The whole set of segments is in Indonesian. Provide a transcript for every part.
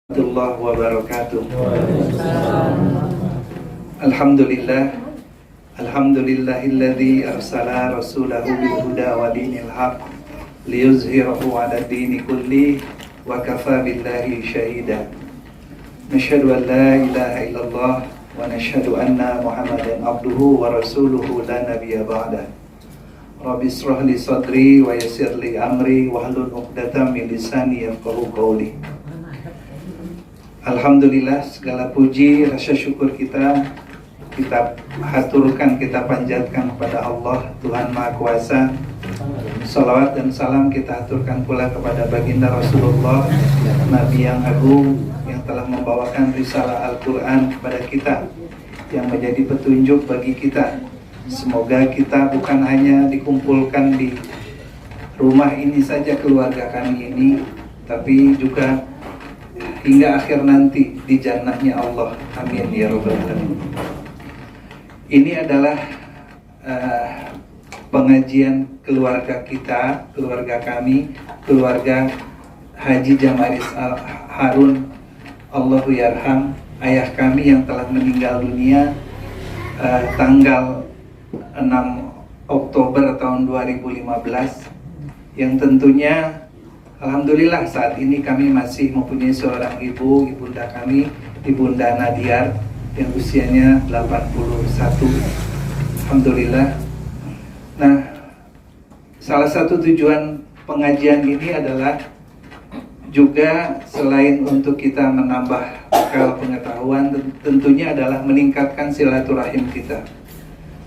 Warahmatullahi wabarakatuh. Alhamdulillahilladzi arsala rasulahu bil huda wa dinil haq liyuzhirahu 'ala dini kulli wa kafa billahi syahida. Nasyhadu an la ilaha illallah wa nasyhadu anna Muhammadan abduhu wa rasuluhu la nabiyya ba'da. Rabbi israh li sadri wa yassir li amri wahlul 'uqdatam min lisani yafqahu qawli. Alhamdulillah, segala puji, rasa syukur kita haturkan, kita panjatkan kepada Allah, Tuhan Maha Kuasa. Salawat dan salam kita haturkan pula kepada baginda Rasulullah, Nabi yang agung, yang telah membawakan risalah Al-Quran kepada kita, yang menjadi petunjuk bagi kita. Semoga kita bukan hanya dikumpulkan di rumah ini saja, keluarga kami ini, tapi juga hingga akhir nanti di jannahnya Allah. Amin ya rabbal alamin. Ini adalah pengajian keluarga kita, keluarga kami, keluarga Haji Jamaris Harun Allahu yarham, ayah kami yang telah meninggal dunia tanggal 6 Oktober tahun 2015, yang tentunya alhamdulillah saat ini kami masih mempunyai seorang ibunda kami, Ibunda Nadiar, yang usianya 81. Alhamdulillah. Nah, salah satu tujuan pengajian ini adalah juga selain untuk kita menambah bekal pengetahuan, tentunya adalah meningkatkan silaturahim kita.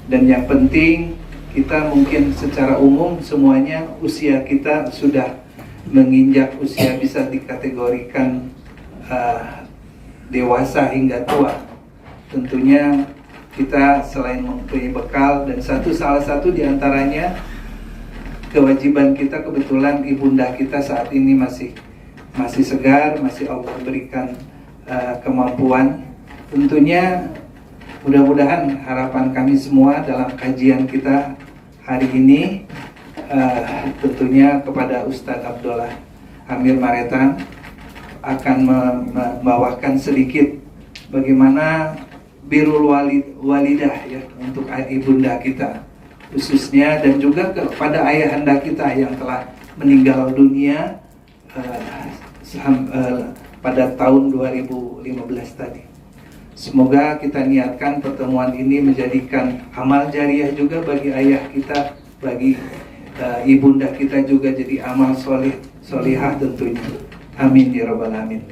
Dan yang penting, kita mungkin secara umum semuanya usia kita sudah menginjak usia bisa dikategorikan dewasa hingga tua. Tentunya kita selain mempunyai bekal, dan salah satu diantaranya kewajiban kita, kebetulan ibunda kita saat ini masih segar, masih Allah berikan kemampuan. Tentunya mudah-mudahan harapan kami semua dalam kajian kita hari ini, tentunya kepada Ustadz Abdullah Amir Maretan akan membawakan sedikit bagaimana birrul walidah ya untuk ibunda kita khususnya, dan juga kepada ayahanda kita yang telah meninggal dunia pada tahun 2015 tadi. Semoga kita niatkan pertemuan ini menjadikan amal jariah juga bagi ayah kita, bagi ibunda kita juga jadi amal solihah tentunya. Amin ya rabbal alamin.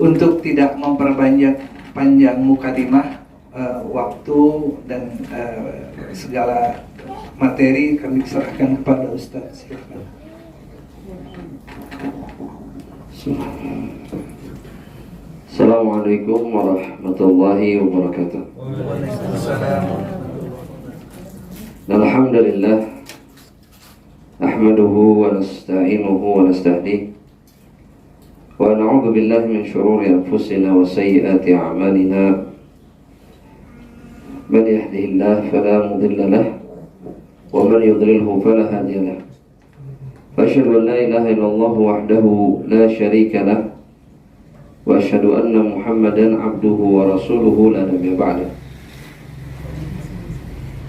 Untuk tidak memperpanjang mukadimah, waktu dan segala materi kami serahkan kepada Ustaz. Silakan. Assalamualaikum warahmatullahi wabarakatuh. Alhamdulillah, nahmaduhu wa nasta'inuhu wa nastahdihi wa na'udzu billahi min shururi anfusina wa sayyiati a'malina. Man yahdihillahu fala mudilla lahu wa man yudlilhu fala hadiya lahu. Asyhadu an la ilaha illallah wahdahu la syarika lahu wa asyhadu anna Muhammadan abduhu wa rasuluhu la nabiyya ba'dahu.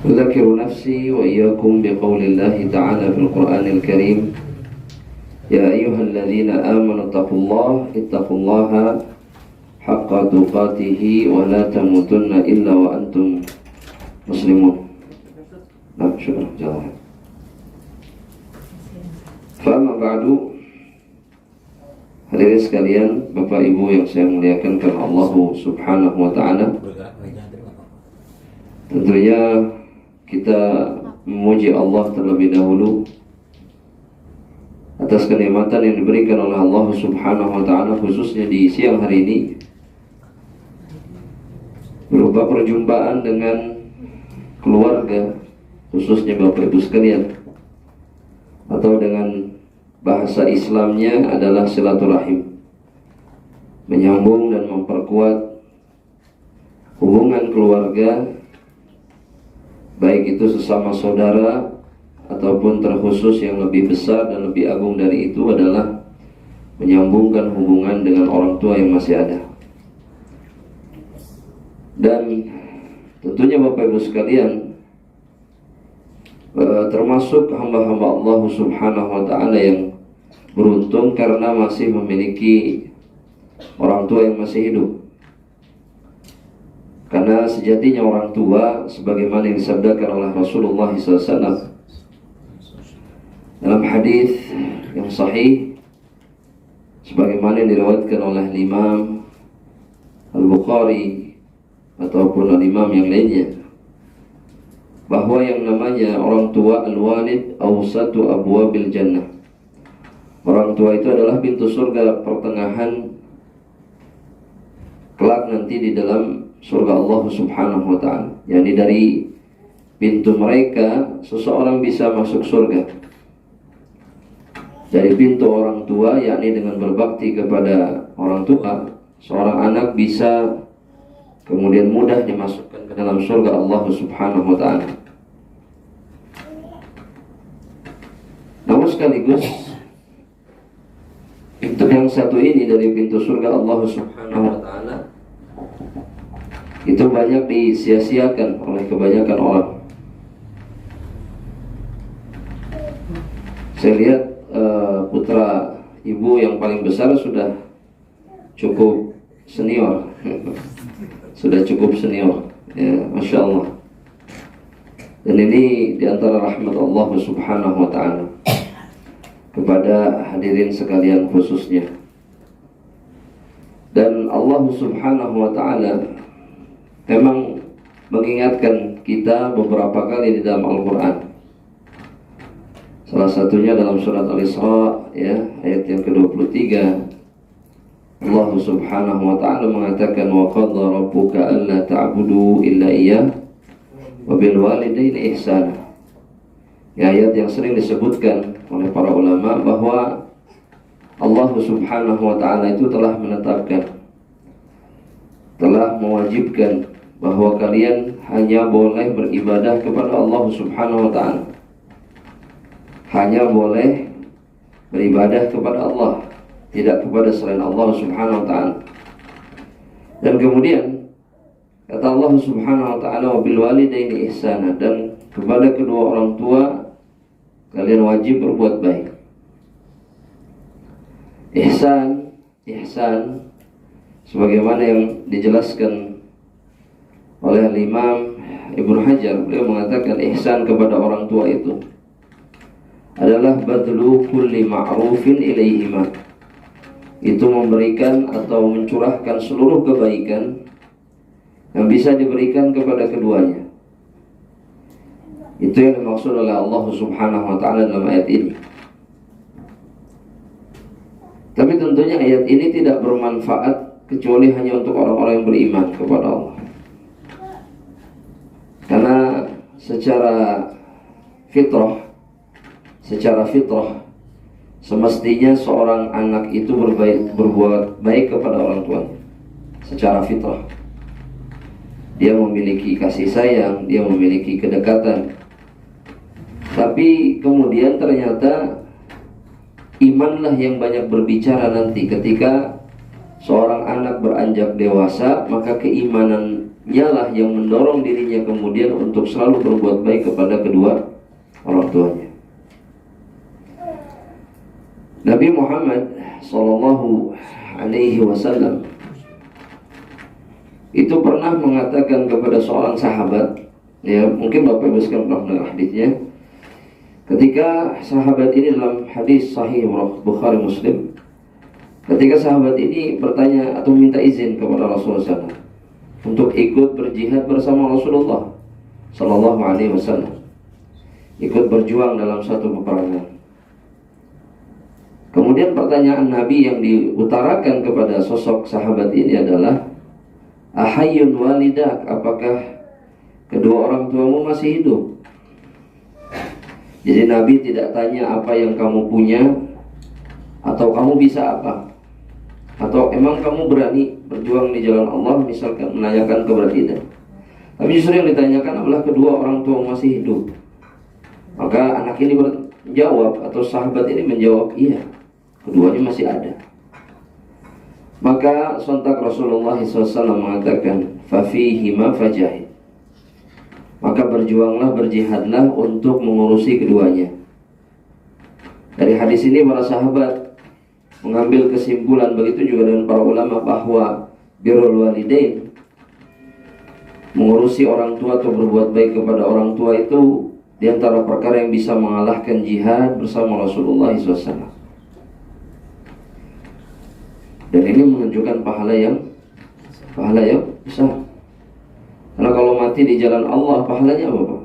Udzakiru nafsi wa iyyakum biqaulillahi ta'ala fil Qur'anil Karim. Ya ayyuhalladzina amanu ittaqullaha haqqa tuqatih wa la tamutunna illa wa antum muslimun. Nah, syukur jazakallah. Fa amma ba'du. Hadirin sekalian, Bapak Ibu yang saya muliakan karena Allah Subhanahu wa taala. Tentunya kita memuji Allah terlebih dahulu atas kenikmatan yang diberikan oleh Allah Subhanahu wa taala, khususnya di siang hari ini berupa perjumpaan dengan keluarga, khususnya Bapak Ibu sekalian, atau dengan bahasa Islamnya adalah silaturahim, menyambung dan memperkuat hubungan keluarga, baik itu sesama saudara ataupun terkhusus yang lebih besar dan lebih agung dari itu adalah menyambungkan hubungan dengan orang tua yang masih ada. Dan tentunya Bapak Ibu sekalian, termasuk hamba-hamba Allah Subhanahu wa Ta'ala yang beruntung karena masih memiliki orang tua yang masih hidup. Karena sejatinya orang tua, sebagaimana yang disabdakan oleh Rasulullah SAW dalam hadis yang sahih, sebagaimana yang diriwayatkan oleh Imam Al-Bukhari ataupun Imam yang lainnya, bahwa yang namanya orang tua al-walid awsatu abwabil jannah. Orang tua itu adalah pintu surga pertengahan kelak nanti di dalam surga Allah Subhanahu wa Ta'ala. Yani dari pintu mereka seseorang bisa masuk surga. Dari pintu orang tua, yakni dengan berbakti kepada orang tua, seorang anak bisa kemudian mudah dimasukkan ke dalam surga Allah Subhanahu wa Ta'ala. Namun sekaligus pintu yang satu ini dari pintu surga Allah Subhanahu wa Ta'ala itu banyak disia-siakan oleh kebanyakan orang. Saya lihat putra ibu yang paling besar sudah cukup senior sudah cukup senior ya, Masya Allah. Dan ini diantara rahmat Allah Subhanahu wa Ta'ala kepada hadirin sekalian khususnya. Dan Allah Subhanahu wa Ta'ala memang mengingatkan kita beberapa kali di dalam Al-Quran. Salah satunya dalam surat Al-Isra ya, ayat yang ke-23. Allah Subhanahu wa Ta'ala mengatakan, wa qadha rabbuka alla ta'budu illa iyyah wa bil walidaini ihsana. Ya, ayat yang sering disebutkan oleh para ulama bahwa Allah Subhanahu wa Ta'ala itu telah menetapkan, telah mewajibkan bahwa kalian hanya boleh beribadah kepada Allah Subhanahu wa Ta'ala. Hanya boleh beribadah kepada Allah, tidak kepada selain Allah Subhanahu wa Ta'ala. Dan kemudian kata Allah Subhanahu wa Ta'ala, wa bil walidaini ihsana, dan kepada kedua orang tua kalian wajib berbuat baik. Ihsan sebagaimana yang dijelaskan oleh Imam Ibnu Hajar, beliau mengatakan ihsan kepada orang tua itu adalah badlu kulli ma'rufin ilaihima. Itu memberikan atau mencurahkan seluruh kebaikan yang bisa diberikan kepada keduanya. Itu yang dimaksud oleh Allah Subhanahu wa Ta'ala dalam ayat ini. Tapi tentunya ayat ini tidak bermanfaat kecuali hanya untuk orang-orang yang beriman kepada Allah. Karena secara fitrah semestinya seorang anak itu berbuat baik kepada orang tuanya. Secara fitrah dia memiliki kasih sayang, dia memiliki kedekatan. Tapi kemudian ternyata imanlah yang banyak berbicara nanti ketika seorang anak beranjak dewasa, maka keimanannya lah yang mendorong dirinya kemudian untuk selalu berbuat baik kepada kedua orang tuanya. Nabi Muhammad sallallahu alaihi wasallam itu pernah mengatakan kepada seorang sahabat, ya mungkin Bapak Ibu sekalian pernah mendengar hadisnya. Ketika sahabat ini dalam hadis sahih Bukhari Muslim, ketika sahabat ini bertanya atau minta izin kepada Rasulullah SAW untuk ikut berjihad bersama Rasulullah Sallallahu Alaihi Wasallam, ikut berjuang dalam satu peperangan. Kemudian pertanyaan Nabi yang diutarakan kepada sosok sahabat ini adalah, ahayyun walidak, apakah kedua orang tuamu masih hidup? Jadi Nabi tidak tanya apa yang kamu punya, atau kamu bisa apa, atau emang kamu berani berjuang di jalan Allah, misalkan menanyakan kepada kita. Tapi justru yang ditanyakan adalah kedua orang tua masih hidup. Maka anak ini menjawab, atau sahabat ini menjawab, iya, keduanya masih ada. Maka sontak Rasulullah SAW mengatakan, fafihi ma fajahid. Maka berjuanglah, berjihadlah untuk mengurusi keduanya. Dari hadis ini para sahabat mengambil kesimpulan, begitu juga dengan para ulama, bahwa birrul walidain, mengurusi orang tua atau berbuat baik kepada orang tua itu di antara perkara yang bisa mengalahkan jihad bersama Rasulullah SAW. Dan ini menunjukkan pahala yang besar. Karena kalau mati di jalan Allah, pahalanya apa, Pak?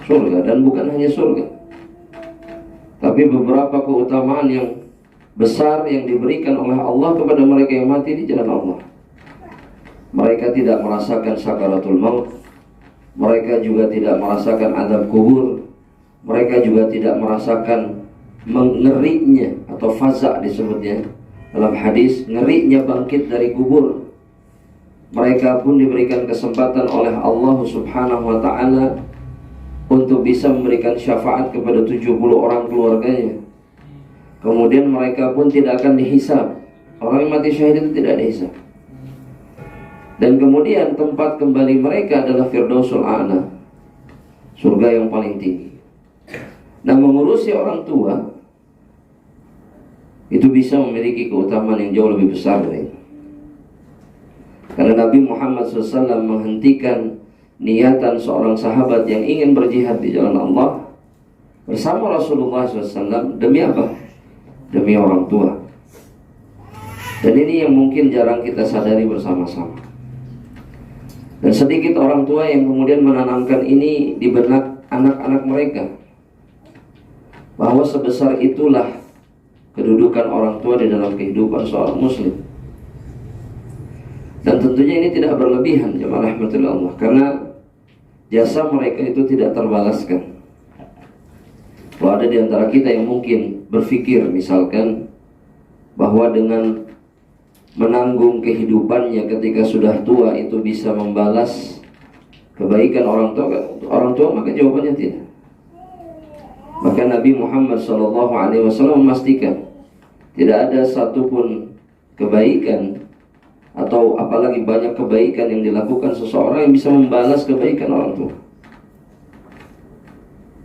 Surga. Dan bukan hanya surga, tapi beberapa keutamaan yang besar yang diberikan oleh Allah kepada mereka yang mati di jalan Allah. Mereka tidak merasakan sakaratul maut. Mereka juga tidak merasakan azab kubur. Mereka juga tidak merasakan ngerinya atau faza disebutnya dalam hadis, ngerinya bangkit dari kubur. Mereka pun diberikan kesempatan oleh Allah Subhanahu wa ta'ala untuk bisa memberikan syafaat kepada 70 orang keluarganya. Kemudian mereka pun tidak akan dihisab. Orang yang mati syahid itu tidak dihisab. Dan kemudian tempat kembali mereka adalah Firdausul A'la, surga yang paling tinggi. Nah, mengurusi orang tua itu bisa memiliki keutamaan yang jauh lebih besar dari itu. Karena Nabi Muhammad SAW menghentikan niatan seorang sahabat yang ingin berjihad di jalan Allah bersama Rasulullah SAW. Demi apa? Demi orang tua. Dan ini yang mungkin jarang kita sadari bersama-sama. Dan sedikit orang tua yang kemudian menanamkan ini di benak anak-anak mereka, bahwa sebesar itulah kedudukan orang tua di dalam kehidupan seorang muslim. Dan tentunya ini tidak berlebihan, jemaah rahmatullah Allah, karena jasa mereka itu tidak terbalaskan. Kalau ada di antara kita yang mungkin berpikir misalkan bahwa dengan menanggung kehidupannya ketika sudah tua itu bisa membalas kebaikan orang tua, maka jawabannya tidak. Maka Nabi Muhammad SAW memastikan tidak ada satupun kebaikan atau apalagi banyak kebaikan yang dilakukan seseorang yang bisa membalas kebaikan orang tua.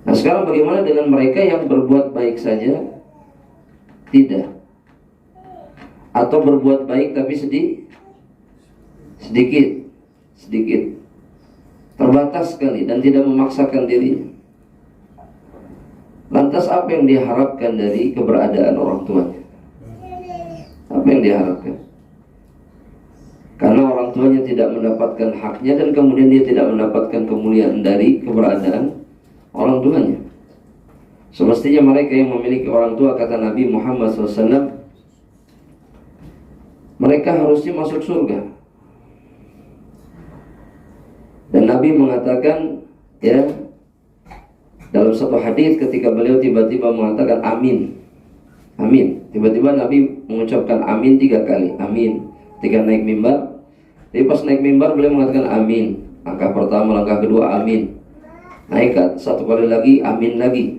Nah, sekarang bagaimana dengan mereka yang berbuat baik saja tidak, atau berbuat baik tapi sedikit, terbatas sekali dan tidak memaksakan dirinya? Lantas apa yang diharapkan dari keberadaan orang tuanya? Apa yang diharapkan? Karena orang tuanya tidak mendapatkan haknya dan kemudian dia tidak mendapatkan kemuliaan dari keberadaan orang tuanya. Semestinya mereka yang memiliki orang tua, kata Nabi Muhammad SAW, mereka harusnya masuk surga. Dan Nabi mengatakan, ya, dalam satu hadis ketika beliau tiba-tiba mengatakan amin, amin, tiba-tiba Nabi mengucapkan amin 3 kali, amin, ketika naik mimbar. Jadi pas naik mimbar beliau mengatakan amin, langkah pertama, langkah kedua amin, naik 1 kali lagi, amin lagi.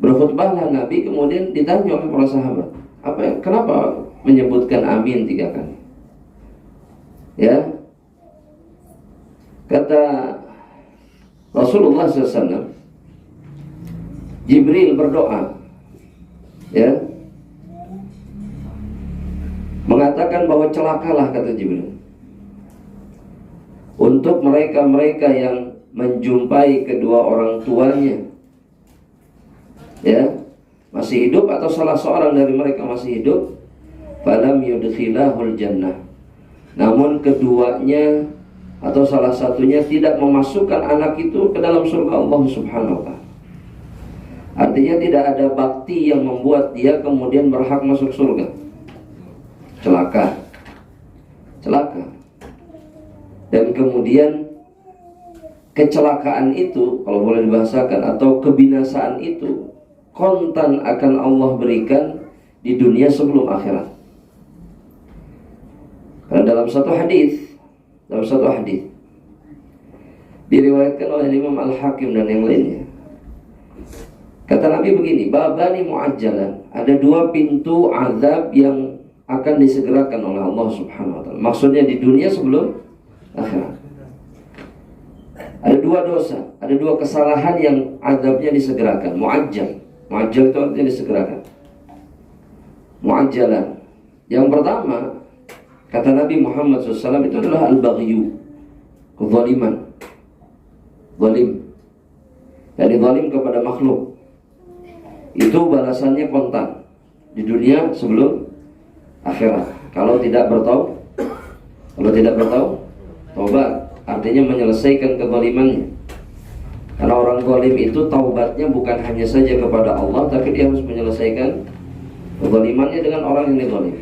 Berkhutbahlah Nabi, kemudian ditanya oleh para sahabat, kenapa menyebutkan amin 3 kali? Ya, kata Rasulullah SAW, Jibril berdoa, ya, mengatakan bahwa celakalah, kata Jibril, untuk mereka-mereka yang menjumpai kedua orang tuanya, ya, masih hidup atau salah seorang dari mereka masih hidup, falam yudkhilahul jannah, namun keduanya atau salah satunya tidak memasukkan anak itu ke dalam surga Allah Subhanahu wa ta'ala. Artinya tidak ada bakti yang membuat dia kemudian berhak masuk surga. Celaka. Dan kemudian kecelakaan itu, kalau boleh dibahasakan, atau kebinasaan itu kontan akan Allah berikan di dunia sebelum akhirat. Karena dalam satu hadis diriwayatkan oleh Imam Al-Hakim dan yang lainnya, kata Nabi begini, babani muajjalan, ada 2 pintu azab yang akan disegerakan oleh Allah Subhanahu wa taala. Maksudnya di dunia sebelum akhirat. Ada dua dosa, ada dua kesalahan yang azabnya disegerakan. Muajjal. Muajjal itu artinya disegerakan. Muajjalan. Yang pertama, kata Nabi Muhammad SAW, itu adalah al-baghyu, kezaliman. Zalim. Jadi zalim kepada makhluk. Itu balasannya kontan di dunia sebelum akhirat. Kalau tidak bertaubat, artinya menyelesaikan kezalimannya. Karena orang zalim itu taubatnya bukan hanya saja kepada Allah, tapi dia harus menyelesaikan kezalimannya dengan orang yang dizalim.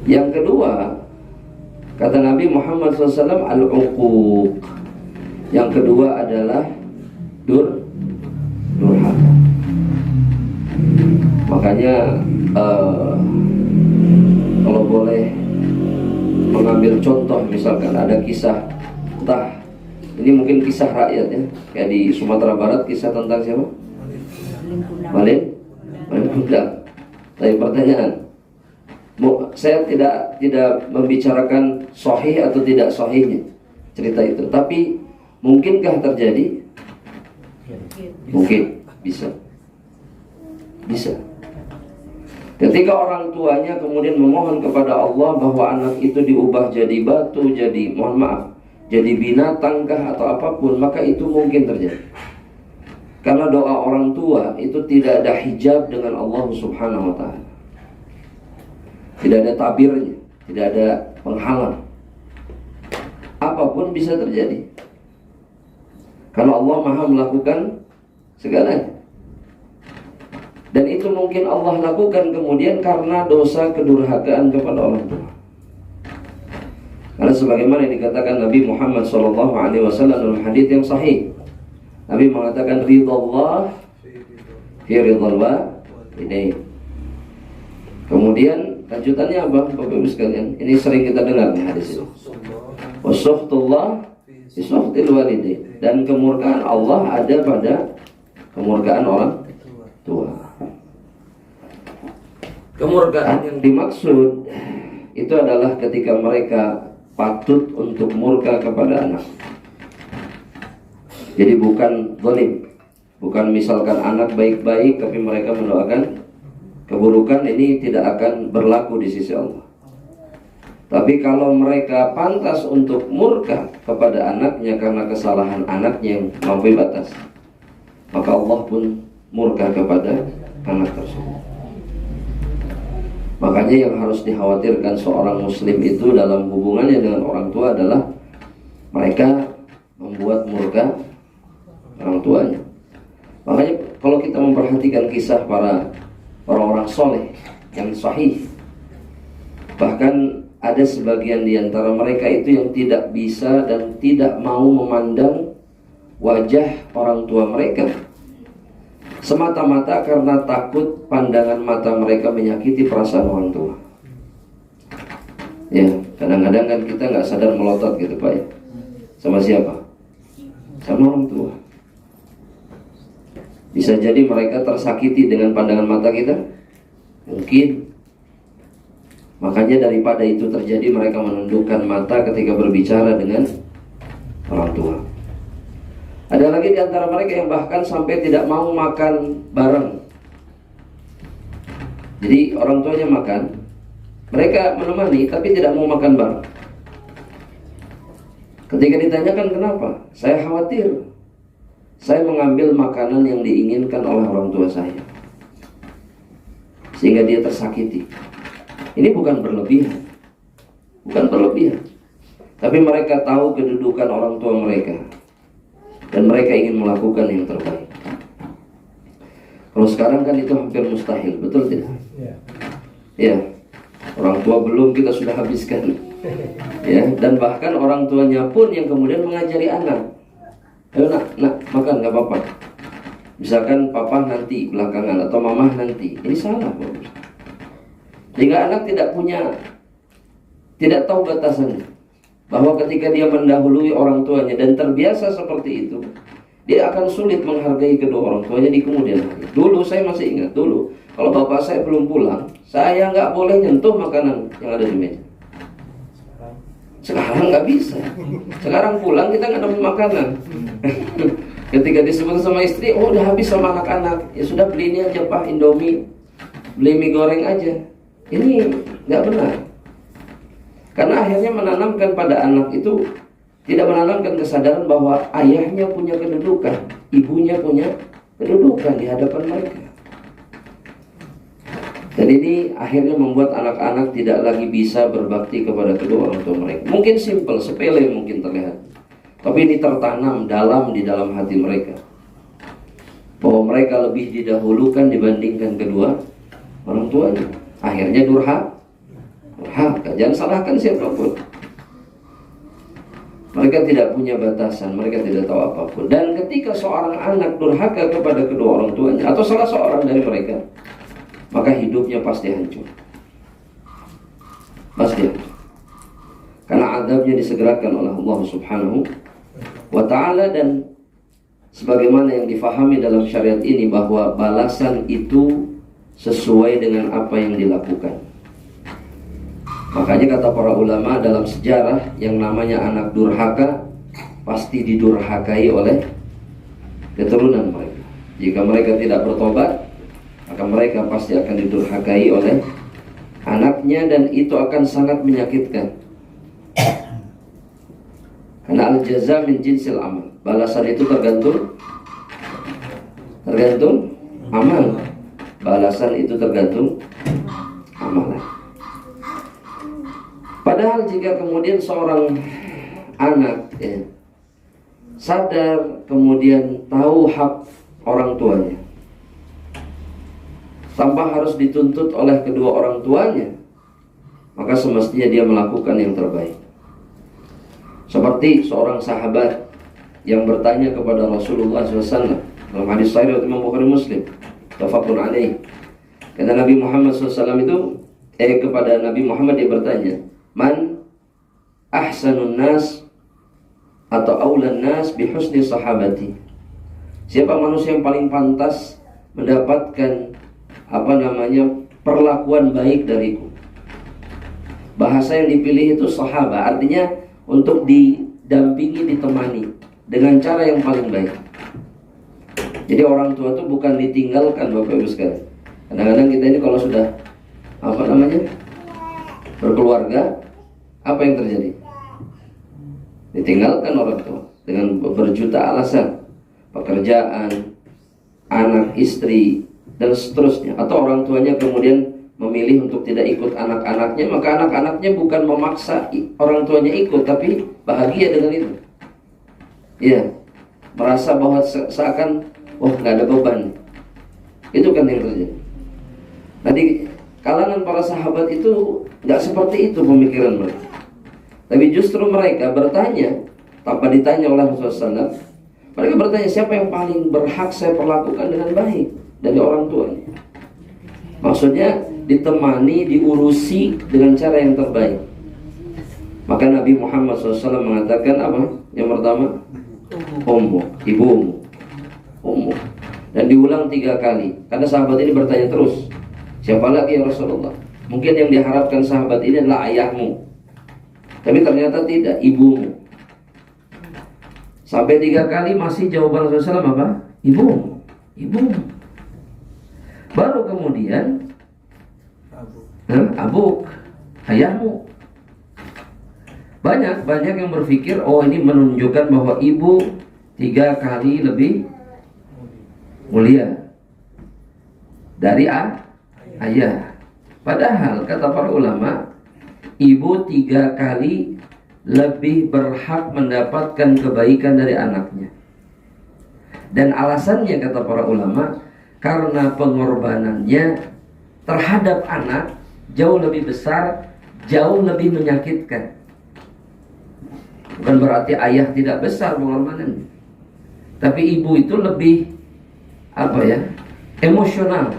Yang kedua, kata Nabi Muhammad SAW, al-uquq. Yang kedua adalah durhaka. Makanya kalau boleh mengambil contoh, misalkan ada kisah, entah ini mungkin kisah rakyat ya, kayak di Sumatera Barat, kisah tentang siapa? Malin Kundang. Tapi pertanyaan, saya tidak membicarakan sahih atau tidak sahihnya cerita itu, tapi mungkinkah terjadi? Mungkin, bisa. Ketika orang tuanya kemudian memohon kepada Allah bahwa anak itu diubah jadi batu, jadi binatangkah atau apapun, maka itu mungkin terjadi. Karena doa orang tua itu tidak ada hijab dengan Allah Subhanahu wa taala. Tidak ada tabirnya, tidak ada penghalang. Apapun bisa terjadi. Karena Allah Maha melakukan segalanya. Dan itu mungkin Allah lakukan kemudian karena dosa kedurhakaan kepada orang tua. Karena sebagaimana yang dikatakan Nabi Muhammad SAW dalam hadis yang sahih, Nabi mengatakan ridallah fi ridal walidain. Kemudian lanjutannya apa, Bapak Ibu sekalian? Ini sering kita dengar nih hadis itu. Wasukhtullah fi sukhtil walidain. Dan kemurkaan Allah ada pada kemurkaan orang tua. Kemurkaan yang dimaksud itu adalah ketika mereka patut untuk murka kepada anak. Jadi bukan zalim, bukan misalkan anak baik-baik tapi mereka mendoakan keburukan, ini tidak akan berlaku di sisi Allah. Tapi kalau mereka pantas untuk murka kepada anaknya karena kesalahan anaknya yang melampaui batas, maka Allah pun murka kepada anak tersebut. Makanya yang harus dikhawatirkan seorang muslim itu dalam hubungannya dengan orang tua adalah mereka membuat murka orang tuanya. Makanya kalau kita memperhatikan kisah para orang-orang soleh yang sahih, bahkan ada sebagian di antara mereka itu yang tidak bisa dan tidak mau memandang wajah orang tua mereka, semata-mata karena takut pandangan mata mereka menyakiti perasaan orang tua. Ya, kadang-kadang kan kita nggak sadar melotot gitu Pak ya. Sama siapa? Sama orang tua. Bisa jadi mereka tersakiti dengan pandangan mata kita. Mungkin. Makanya daripada itu terjadi, mereka menundukkan mata ketika berbicara dengan orang tua. Ada lagi di antara mereka yang bahkan sampai tidak mau makan bareng. Jadi orang tuanya makan, mereka menemani tapi tidak mau makan bareng. Ketika ditanyakan kenapa, saya khawatir saya mengambil makanan yang diinginkan oleh orang tua saya, sehingga dia tersakiti. Ini bukan berlebihan, tapi mereka tahu kedudukan orang tua mereka dan mereka ingin melakukan yang terbaik. Kalau sekarang kan itu hampir mustahil, betul tidak? Ya, orang tua belum kita sudah habiskan. Ya, dan bahkan orang tuanya pun yang kemudian mengajari anak, ayo nak makan, nggak apa-apa. Misalkan papa nanti belakangan atau mama nanti, ini salah Bapak. Sehingga anak tidak tahu batasannya, bahwa ketika dia mendahului orang tuanya dan terbiasa seperti dia akan sulit menghargai kedua orang tuanya di kemudian hari. Dulu saya masih ingat, dulu kalau bapak saya belum pulang, saya nggak boleh nyentuh makanan yang ada di meja. Sekarang nggak bisa. Sekarang pulang kita nggak dapat makanan. Ketika disebut sama istri, oh udah habis sama anak-anak, ya sudah beli ini aja Pak, Indomie, beli mie goreng aja. Ini nggak benar. Karena akhirnya menanamkan pada anak itu, tidak menanamkan kesadaran bahwa ayahnya punya kedudukan, ibunya punya kedudukan di hadapan mereka. Dan ini akhirnya membuat anak-anak tidak lagi bisa berbakti kepada kedua orang tua mereka. Mungkin simple, sepele mungkin terlihat, tapi ini tertanam dalam di dalam hati mereka, bahwa mereka lebih didahulukan dibandingkan kedua orang tuanya. Akhirnya durhaka. Jangan salahkan siapapun. Mereka tidak punya batasan, mereka tidak tahu apapun. Dan ketika seorang anak durhaka kepada kedua orang tuanya, atau salah seorang dari mereka, maka hidupnya pasti hancur. Pasti hancur. Karena azabnya disegerakan oleh Allah Subhanahu wa ta'ala. Dan sebagaimana yang difahami dalam syariat ini, bahwa balasan itu sesuai dengan apa yang dilakukan. Makanya kata para ulama dalam sejarah, yang namanya anak durhaka pasti didurhakai oleh keturunan mereka. Jika mereka tidak bertobat, maka mereka pasti akan didurhakai oleh anaknya, dan itu akan sangat menyakitkan. Karena al-jaza min jinsil amal, balasan itu tergantung amal. Balasan itu tergantung amalan. Padahal jika kemudian seorang anak sadar, kemudian tahu hak orang tuanya, tanpa harus dituntut oleh kedua orang tuanya, maka semestinya dia melakukan yang terbaik. Seperti seorang sahabat yang bertanya kepada Rasulullah SAW dalam hadis sahih riwayat Imam Bukhari Muslim, tafaqun alaih. Kata Nabi Muhammad SAW itu, kepada Nabi Muhammad dia bertanya, man ahsanun nas atau aulan nas bihusni sahabati. Siapa manusia yang paling pantas mendapatkan perlakuan baik dariku? Bahasa yang dipilih itu sahabat, artinya untuk didampingi, ditemani dengan cara yang paling baik. Jadi orang tua itu bukan ditinggalkan, Bapak Ibu sekalian. Kadang-kadang kita ini kalau sudah berkeluarga, apa yang terjadi? Ditinggalkan orang tua dengan berjuta alasan, pekerjaan, anak, istri, dan seterusnya. Atau orang tuanya kemudian memilih untuk tidak ikut anak-anaknya, maka anak-anaknya bukan memaksa orang tuanya ikut, tapi bahagia dengan itu. Iya, merasa bahwa seakan nggak ada beban. Itu kan yang terjadi. Tadi kalangan para sahabat itu nggak seperti itu pemikiran mereka. Tapi justru mereka bertanya, tanpa ditanya oleh Rasulullah SAW, mereka bertanya, siapa yang paling berhak saya perlakukan dengan baik dari orang tuanya? Maksudnya ditemani, diurusi dengan cara yang terbaik. Maka Nabi Muhammad SAW mengatakan apa? Yang pertama, ummu, ibumu, ummu. Dan diulang 3 kali. Karena sahabat ini bertanya terus, siapa lagi ya Rasulullah? Mungkin yang diharapkan sahabat ini adalah ayahmu, tapi ternyata tidak, ibumu. Sampai 3 kali masih jawaban Rasulullah SAW apa? Ibumu, ibumu. Baru kemudian abuk, ayahmu. Banyak yang berpikir, oh ini menunjukkan bahwa ibu 3 kali lebih mulia dari ayah. Padahal kata para ulama, ibu 3 kali lebih berhak mendapatkan kebaikan dari anaknya. Dan alasannya kata para ulama, karena pengorbanannya terhadap anak jauh lebih besar, jauh lebih menyakitkan. Bukan berarti ayah tidak besar pengorbanannya, tapi ibu itu lebih emosional.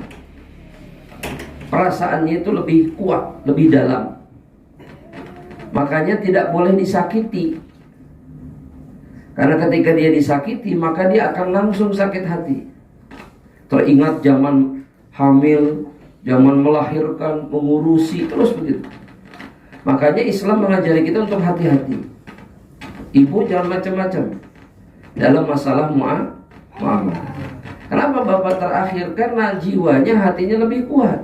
Perasaannya itu lebih kuat, lebih dalam. Makanya tidak boleh disakiti. Karena ketika dia disakiti, maka dia akan langsung sakit hati. Teringat zaman hamil, zaman melahirkan, mengurusi, terus begitu. Makanya Islam mengajari kita untuk hati-hati. Ibu jangan macam-macam dalam masalah muamalah. Kenapa bapak terakhir? Karena jiwanya, hatinya lebih kuat.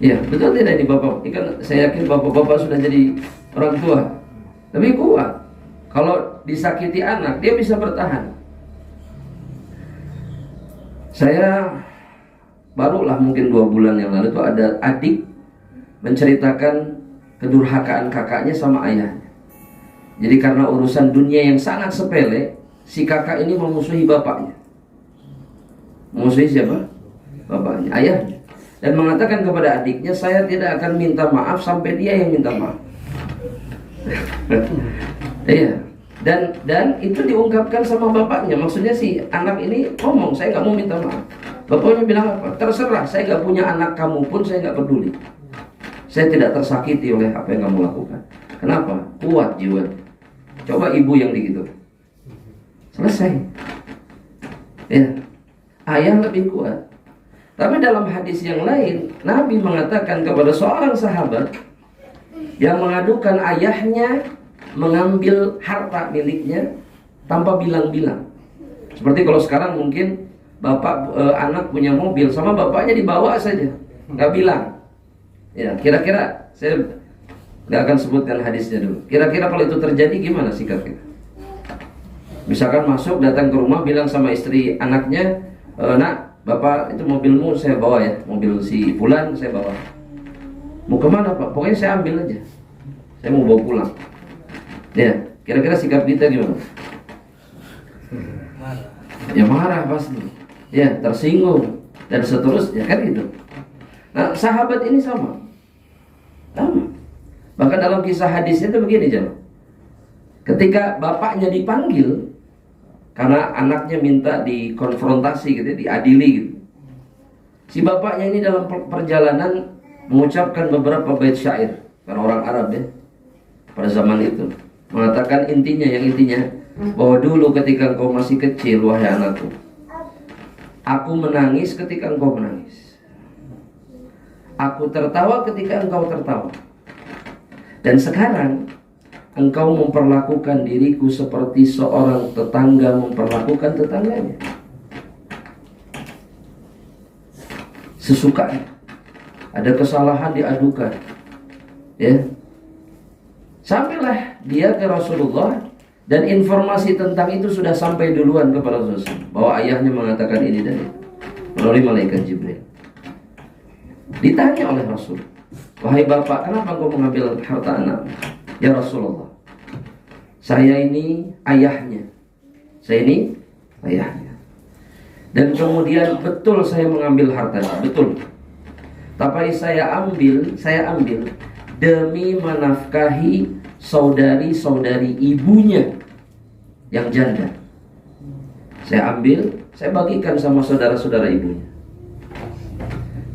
Ya, betul tidak ini bapak? Ini kan saya yakin bapak-bapak sudah jadi orang tua, lebih kuat. Kalau disakiti anak, dia bisa bertahan. Saya barulah mungkin 2 bulan yang lalu itu ada adik menceritakan kedurhakaan kakaknya sama ayahnya. Jadi karena urusan dunia yang sangat sepele, si kakak ini memusuhi bapaknya. Memusuhi siapa? Bapaknya, ayahnya. Dan mengatakan kepada adiknya, saya tidak akan minta maaf sampai dia yang minta maaf. Iya. Dan itu diungkapkan sama bapaknya. Maksudnya si anak ini ngomong, saya nggak mau minta maaf. Bapaknya bilang apa? Terserah, saya nggak punya anak, kamu pun saya nggak peduli. Saya tidak tersakiti oleh apa yang kamu lakukan. Kenapa? Kuat jiwa. Coba ibu yang begitu. Selesai. Ya. Ayah lebih kuat. Tapi dalam hadis yang lain, Nabi mengatakan kepada seorang sahabat yang mengadukan ayahnya mengambil harta miliknya tanpa bilang-bilang. Seperti kalau sekarang mungkin bapak anak punya mobil, sama bapaknya dibawa saja, nggak bilang. Ya, kira-kira saya nggak akan sebutkan hadisnya dulu. Kira-kira kalau itu terjadi gimana sikap kita? Misalkan masuk, datang ke rumah, bilang sama istri anaknya, nak, bapak itu mobilmu saya bawa ya, mobil si Fulan saya bawa. Mau kemana pak? Pokoknya saya ambil aja, saya mau bawa pulang. Ya, kira-kira sikap kita gimana? Ya marah pasti. Ya, tersinggung dan seterusnya kan gitu. Nah, sahabat ini sama. Bahkan dalam kisah hadisnya itu begini, jemaah. Ketika bapaknya dipanggil karena anaknya minta dikonfrontasi gitu, diadili gitu. Si bapaknya ini dalam perjalanan mengucapkan beberapa bait syair, karena orang Arab ya pada zaman itu. Mengatakan intinya bahwa dulu ketika engkau masih kecil, wahai anakku, aku menangis ketika engkau menangis, aku tertawa ketika engkau tertawa, dan sekarang engkau memperlakukan diriku seperti seorang tetangga memperlakukan tetangganya, sesukanya. Ada kesalahan diadukan, ya. Sampailah dia ke Rasulullah, dan informasi tentang itu sudah sampai duluan kepada Rasul, bahwa ayahnya mengatakan ini dan itu melalui malaikat Jibril. Ditanya oleh Rasul, wahai bapak, kenapa kau mengambil harta anak? Ya Rasulullah, saya ini ayahnya. Saya ini ayahnya. Dan kemudian betul saya mengambil hartanya, betul. Tapi saya ambil demi menafkahi saudari-saudari ibunya yang janda. Saya ambil, saya bagikan sama saudara-saudara ibunya.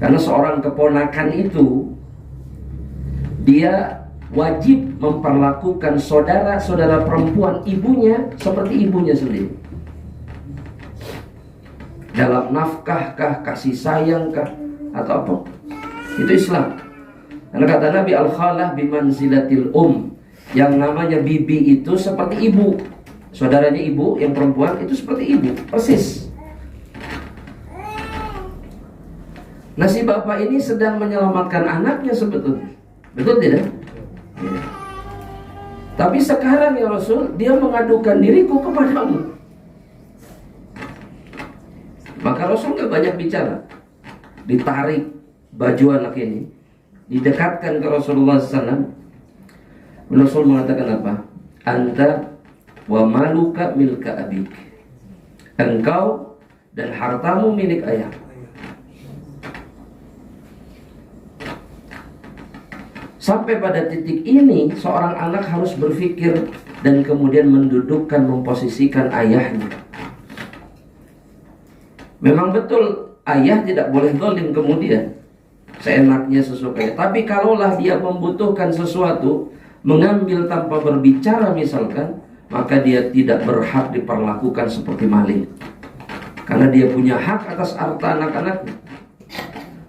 Karena seorang keponakan itu, dia wajib memperlakukan saudara-saudara perempuan ibunya seperti ibunya sendiri. Dalam nafkahkah, kasih sayangkah, atau apa. Itu Islam. Karena kata Nabi, al-khalah bimanzilatil yang namanya bibi itu seperti ibu. Saudaranya ibu yang perempuan itu seperti ibu, persis. Nah, si bapak ini sedang menyelamatkan anaknya sebetulnya. Betul tidak? Ya. Tapi sekarang ya Rasul, dia mengadukan diriku kepadamu. Maka Rasul gak banyak bicara. Ditarik baju anak ini, didekatkan ke Rasulullah SAW. Rasul mengatakan apa? Anta wa maluka milka abik. Engkau dan hartamu milik ayah. Sampai pada titik ini, seorang anak harus berpikir dan kemudian mendudukkan, memposisikan ayahnya. Memang betul, ayah tidak boleh zalim kemudian seenaknya sesukanya. Tapi kalaulah dia membutuhkan sesuatu, mengambil tanpa berbicara misalkan, maka dia tidak berhak diperlakukan seperti maling. Karena dia punya hak atas harta anak-anaknya.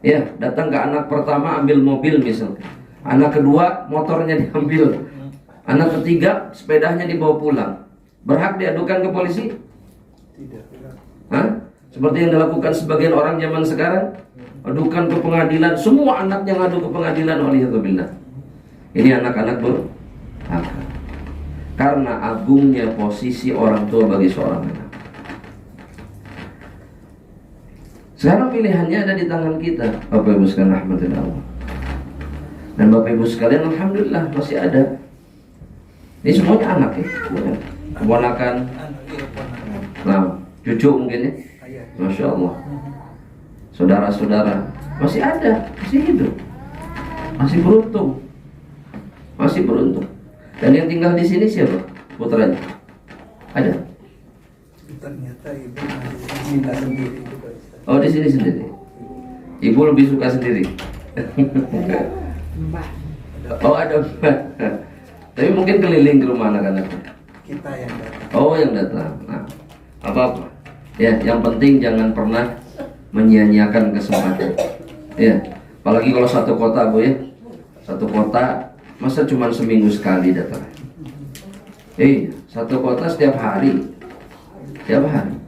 Ya, datang ke anak pertama ambil mobil misalnya. Anak kedua motornya diambil. Anak ketiga sepedanya dibawa pulang. Berhak diadukan ke polisi? Tidak. Hah? Seperti yang dilakukan sebagian orang zaman sekarang, adukan ke pengadilan. Semua anaknya ngadu ke pengadilan. Waliyadzubillah. Ini anak-anak berhak. Karena agungnya posisi orang tua bagi seorang anak. Sekarang pilihannya ada di tangan kita, Bapak Ibu sekalian rahmatillah Allah. Dan Bapak Ibu sekalian alhamdulillah masih ada. Ini semuanya anak ya, keponakan. Nah, cucu mungkin ya. Masya Allah. Saudara-saudara masih ada, masih hidup, masih beruntung, masih beruntung. Dan yang tinggal di sini siapa? Putranya? Ada? Ternyata ibu minta sendiri juga. Oh, di sini sendiri. Ibu lebih suka sendiri. Oh, ada mbak. Tapi mungkin keliling ke rumah anak-anaknya. Kita yang datang. Oh, yang datang. Nah, apa-apa. Ya, yang penting jangan pernah menyia-nyiakan kesempatan. Ya, apalagi kalau satu kota, Bu ya. Satu kota, masa cuma seminggu sekali datang? Satu kota setiap hari. Setiap hari.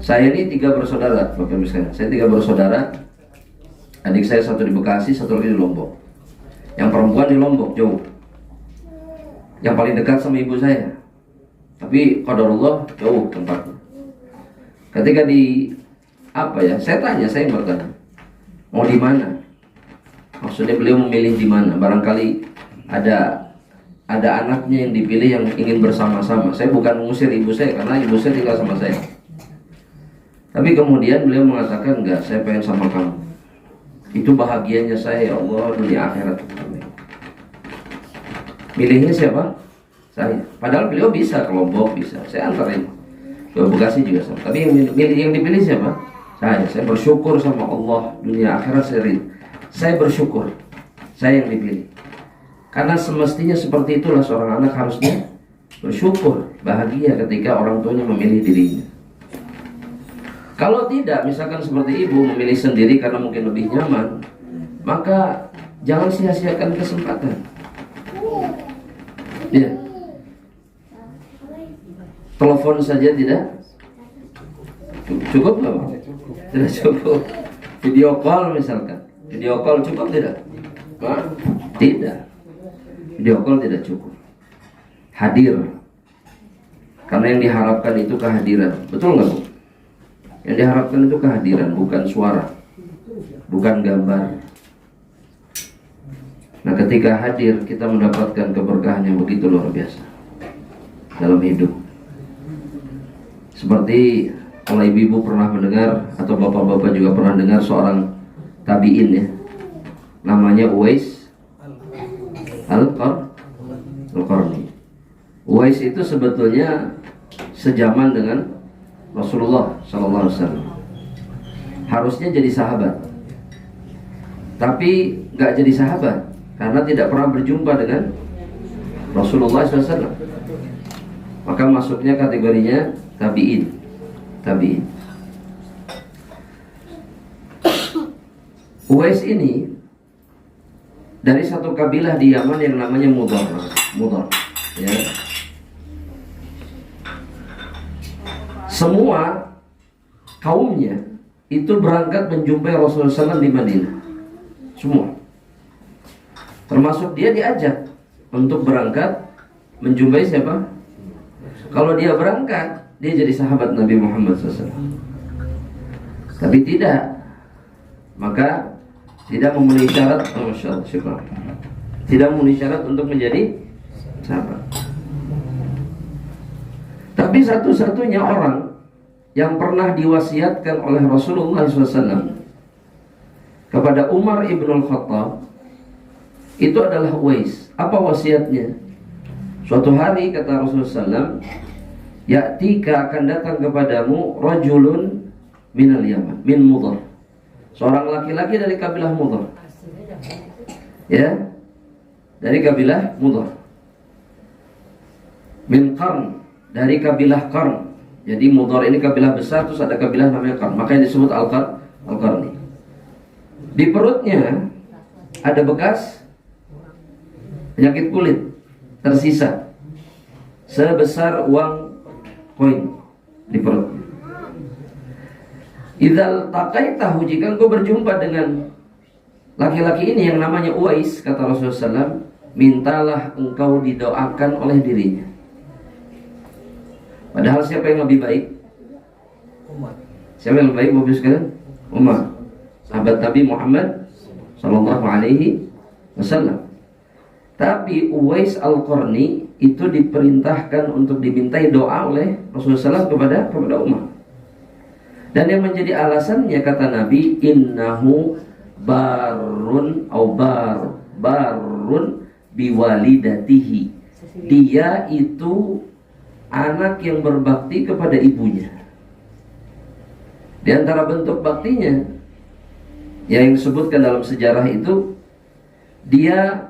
Saya ini 3 bersaudara, Bapak Ibu sekalian. Saya 3 bersaudara. Adik saya satu di Bekasi, satu lagi di Lombok. Yang perempuan di Lombok, jauh. Yang paling dekat sama ibu saya. Tapi qadarullah jauh tempatnya. Ketika saya tanya, saya yang bertanya, mau di mana? Maksudnya beliau memilih di mana? Barangkali ada anaknya yang dipilih yang ingin bersama-sama. Saya bukan mengusir ibu saya karena ibu saya tinggal sama saya. Tapi kemudian beliau mengatakan, enggak, saya pengen sama kamu. Itu bahagianya saya, ya Allah, dunia akhirat. Milihnya siapa? Saya. Padahal beliau bisa ke Lombok, bisa. Saya antarin ke Bekasi juga sama. Tapi yang dipilih siapa? Saya. Saya bersyukur sama Allah, dunia akhirat saya bersyukur. Saya yang dipilih. Karena semestinya seperti itulah seorang anak harusnya bersyukur, bahagia ketika orang tuanya memilih dirinya. Kalau tidak, misalkan seperti ibu memilih sendiri karena mungkin lebih nyaman, maka jangan sia-siakan kesempatan. Ya. Telepon saja tidak cukup nggak, Pak? Tidak cukup. Video call misalkan, video call cukup tidak? Pak? Tidak. Video call tidak cukup. Hadir. Karena yang diharapkan itu kehadiran. Betul nggak, Bu? Yang diharapkan itu kehadiran, bukan suara, bukan gambar. Nah, ketika hadir kita mendapatkan keberkahan yang begitu luar biasa dalam hidup. Seperti kalau ibu-ibu pernah mendengar atau bapak-bapak juga pernah dengar seorang tabi'in ya, namanya Uwais Al-Qarni. Uwais itu sebetulnya sejaman dengan Rasulullah SAW. Harusnya jadi sahabat, tapi nggak jadi sahabat karena tidak pernah berjumpa dengan Rasulullah SAW. Maka masuknya kategorinya tabi'in. Uwais ini dari satu kabilah di Yaman yang namanya Mudhar, ya. Semua kaumnya itu berangkat menjumpai Rasulullah SAW di Madinah. Semua. Termasuk dia diajak untuk berangkat menjumpai siapa? Kalau dia berangkat, dia jadi sahabat Nabi Muhammad SAW. Tapi tidak. Maka tidak memenuhi syarat. Tidak memenuhi syarat untuk menjadi sahabat. Tapi satu-satunya orang yang pernah diwasiatkan oleh Rasulullah SAW kepada Umar ibn al-Khattab itu adalah Uwais. Apa wasiatnya? Suatu hari kata Rasulullah SAW, ya'tika akan datang kepadamu rajulun minal Yaman, min Mudhar. Seorang laki-laki dari kabilah Mudhar. Ya, dari kabilah Mudhar. min qarn, dari kabilah qarn. Jadi mudhari ini kabilah besar, terus ada kabilah namanya qarn, makanya disebut al-qarni. Di perutnya ada bekas penyakit kulit tersisa sebesar uang koin di perutnya. Idzal taqaitahu, jika engkau berjumpa dengan laki-laki ini yang namanya Uwais, kata Rasulullah SAW, mintalah engkau didoakan oleh dirinya. Padahal siapa yang lebih baik? Umar. Siapa yang lebih baik Bapak sekalian? Umar, sahabat Nabi Muhammad sallallahu alaihi wasallam. Tapi Uwais Al-Qarni itu diperintahkan untuk dimintai doa oleh Rasulullah SAW kepada Umar. Dan yang menjadi alasannya, kata Nabi, innahu barun au barun biwalidatihi. Dia itu anak yang berbakti kepada ibunya. Di antara bentuk baktinya yang disebutkan dalam sejarah itu, dia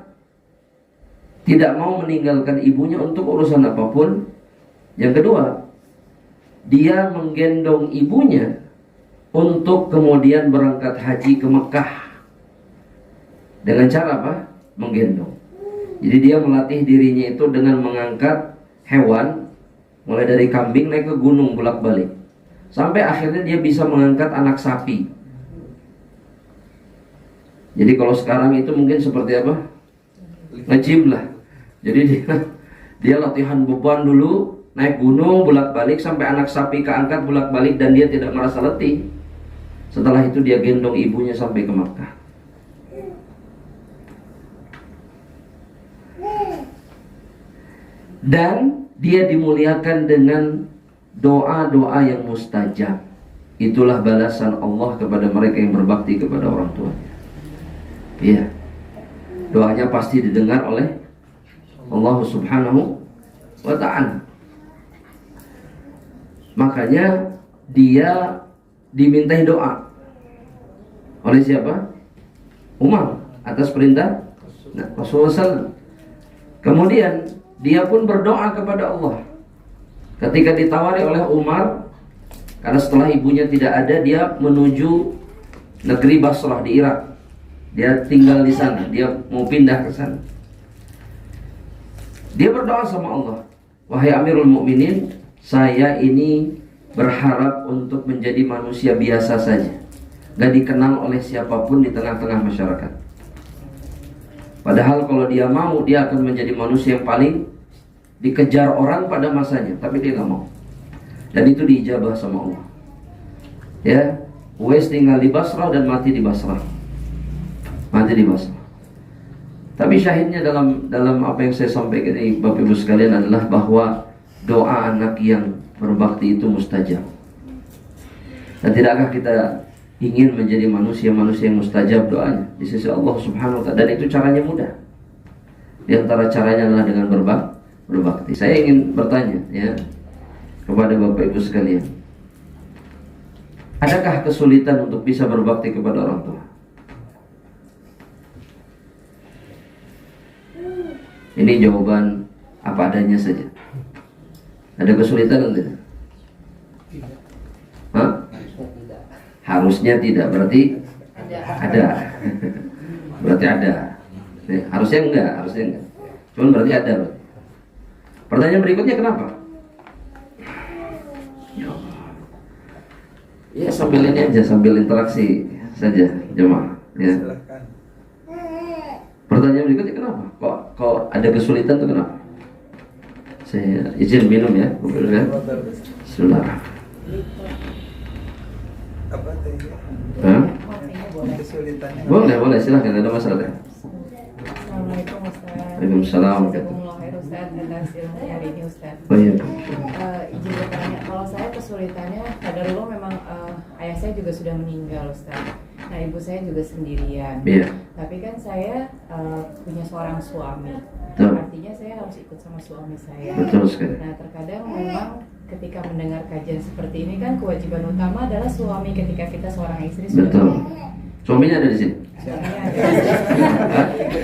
tidak mau meninggalkan ibunya untuk urusan apapun. Yang kedua, dia menggendong ibunya untuk kemudian berangkat haji ke Mekah. Dengan cara apa? Menggendong. Jadi dia melatih dirinya itu dengan mengangkat hewan, mulai dari kambing naik ke gunung bolak-balik, sampai akhirnya dia bisa mengangkat anak sapi. Jadi kalau sekarang itu mungkin seperti apa? Nge-gym lah. Jadi dia latihan beban dulu, naik gunung bolak-balik sampai anak sapi keangkat bolak-balik dan dia tidak merasa letih. Setelah itu dia gendong ibunya sampai ke Makkah. Dan dia dimuliakan dengan doa-doa yang mustajab. Itulah balasan Allah kepada mereka yang berbakti kepada orang tuanya. Iya, doanya pasti didengar oleh Allah Subhanahu wa ta'ala. Makanya dia dimintai doa oleh siapa? Umar, atas perintah Rasulullah SAW. Kemudian dia pun berdoa kepada Allah ketika ditawari oleh Umar, karena setelah ibunya tidak ada, dia menuju negeri Basrah di Irak. Dia tinggal di sana, dia mau pindah ke sana. Dia berdoa sama Allah, wahai Amirul Mukminin, saya ini berharap untuk menjadi manusia biasa saja, gak dikenal oleh siapapun di tengah-tengah masyarakat. Padahal kalau dia mau, dia akan menjadi manusia yang paling dikejar orang pada masanya, tapi dia gak mau. Dan itu diijabah sama Allah. Ya, Uwais tinggal di Basrah dan mati di Basrah. Mati di Basrah. Tapi syahidnya dalam apa yang saya sampaikan ini, Bapak Ibu sekalian, adalah bahwa doa anak yang berbakti itu mustajab. Dan tidakkah kita ingin menjadi manusia-manusia yang mustajab doanya di sisi Allah Subhanahu wa ta'ala? Dan itu caranya mudah. Di antara caranya adalah dengan berbakti. Saya ingin bertanya ya kepada Bapak Ibu sekalian, adakah kesulitan untuk bisa berbakti kepada orang tua? Ini jawaban apa adanya saja. Ada kesulitan atau tidak? Hah? Harusnya tidak, berarti ada. Berarti ada. Harusnya enggak. Cuman berarti ada. Pertanyaan berikutnya, kenapa? Ya sambil ini aja, sambil interaksi saja jemaah. Ya. Pertanyaan berikutnya, kenapa? Kok ada kesulitan tuh, kenapa? Saya izin minum ya. Bismillah. Apa tadi? Hah? Kesulitannya? Boleh, silahkan, ada masalah. Assalamualaikum Ustaz. Waalaikumsalam. Jazakumullah khair Ustaz atas ilmu hari ini Ustaz. Oh iya. Izin bertanya, kalau saya kesulitannya, kadarullah memang ayah saya juga sudah meninggal Ustaz. Nah ibu saya juga sendirian. Iya. Tapi kan saya punya seorang suami. Betul. Artinya saya harus ikut sama suami saya. Betul sekali. Nah terkadang memang ketika mendengar kajian seperti ini kan kewajiban utama adalah suami ketika kita seorang istri sudah Betul. Suaminya ada di sini. Suaminya ada.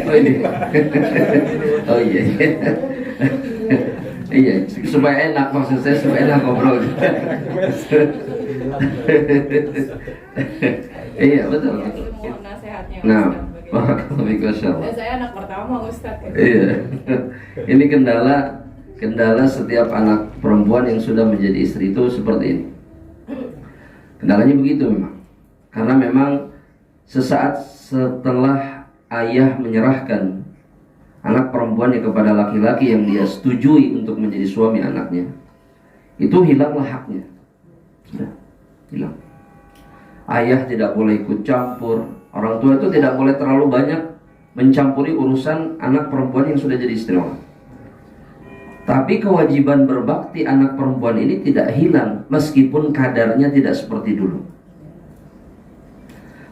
Oh ini. Oh iya. Iya, supaya enak, maksud saya supaya enak ngobrol. Iya, betul. Mau nasihatnya Nah, Ustaz, bagaimana? Masya Saya anak pertama Ustaz. Iya. Ini kendala setiap anak perempuan yang sudah menjadi istri itu seperti ini. Kendalanya begitu memang. Karena memang sesaat setelah ayah menyerahkan anak perempuannya kepada laki-laki yang dia setujui untuk menjadi suami anaknya, itu hilanglah haknya. Sudah, hilang. Ayah tidak boleh ikut campur. Orang tua itu tidak boleh terlalu banyak mencampuri urusan anak perempuan yang sudah jadi istri orang. Tapi kewajiban berbakti anak perempuan ini tidak hilang meskipun kadarnya tidak seperti dulu.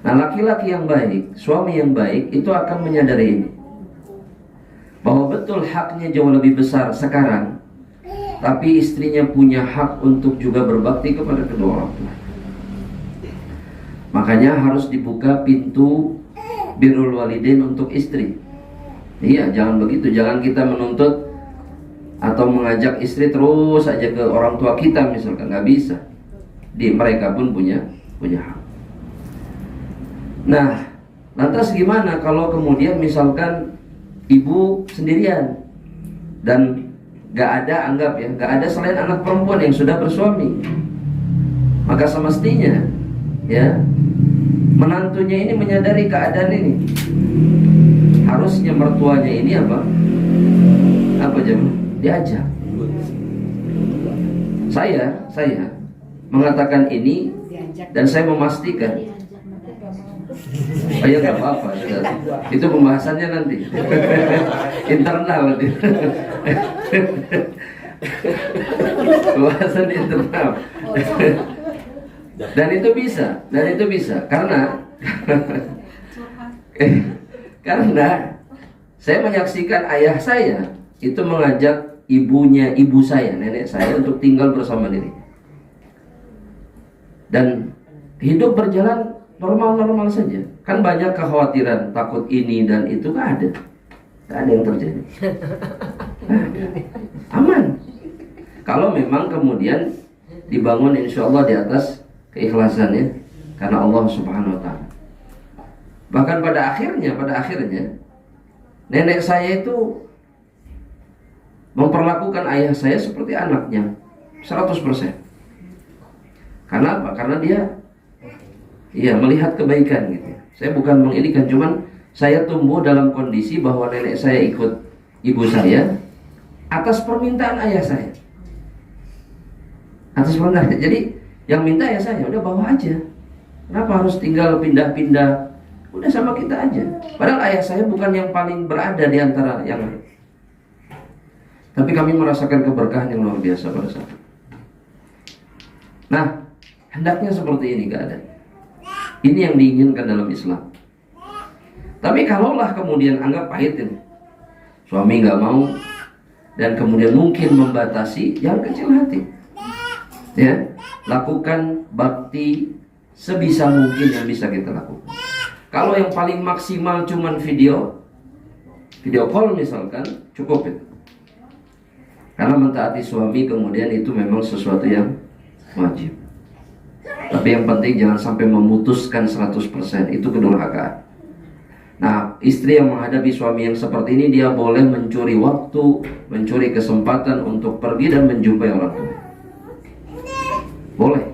Nah, laki-laki yang baik, suami yang baik itu akan menyadari ini, bahwa betul haknya jauh lebih besar sekarang, tapi istrinya punya hak untuk juga berbakti kepada kedua orang tua. Makanya harus dibuka pintu birrul walidain untuk istri. Iya, jangan begitu. Jangan kita menuntut atau mengajak istri terus saja ke orang tua kita misalkan. Nggak bisa. Mereka pun punya hak. Nah, lantas gimana kalau kemudian misalkan ibu sendirian dan nggak ada, anggap ya, nggak ada selain anak perempuan yang sudah bersuami? Maka semestinya ya, menantunya ini menyadari keadaan ini. Harusnya mertuanya ini apa jemaah? Diajak. Saya mengatakan ini dan saya memastikan. Oh ya, nggak apa-apa. Itu pembahasannya nanti internal nanti. Pembahasan internal. Dan itu bisa karena saya menyaksikan ayah saya itu mengajak ibu saya, nenek saya, untuk tinggal bersama diri. Dan hidup berjalan normal-normal saja. Kan banyak kekhawatiran, takut ini dan itu, nggak ada yang terjadi. Aman. Kalau memang kemudian dibangun insya Allah di atas keikhlasannya karena Allah Subhanahu Wa Taala. Bahkan pada akhirnya nenek saya itu memperlakukan ayah saya seperti anaknya 100%. Karena apa? Karena dia melihat kebaikan gitu. Saya bukan menginikan, cuman saya tumbuh dalam kondisi bahwa nenek saya ikut ibu saya atas permintaan ayah saya. Jadi yang minta ayah saya, udah bawa aja. Kenapa harus tinggal pindah-pindah? Udah sama kita aja. Padahal ayah saya bukan yang paling berada di antara yang lain. Tapi kami merasakan keberkahan yang luar biasa pada saat itu. Nah, hendaknya seperti ini keadaan. Ini yang diinginkan dalam Islam. Tapi kalaulah kemudian anggap pahit ini, suami nggak mau dan kemudian mungkin membatasi, jangan kecil hati. Ya, lakukan bakti sebisa mungkin yang bisa kita lakukan. Kalau yang paling maksimal cuman video call misalkan, cukup itu. Karena mentaati suami kemudian itu memang sesuatu yang wajib. Tapi yang penting jangan sampai memutuskan 100%, itu kedurhakaan. Nah, istri yang menghadapi suami yang seperti ini, dia boleh mencuri waktu, mencuri kesempatan untuk pergi dan menjumpai orang tua. Boleh.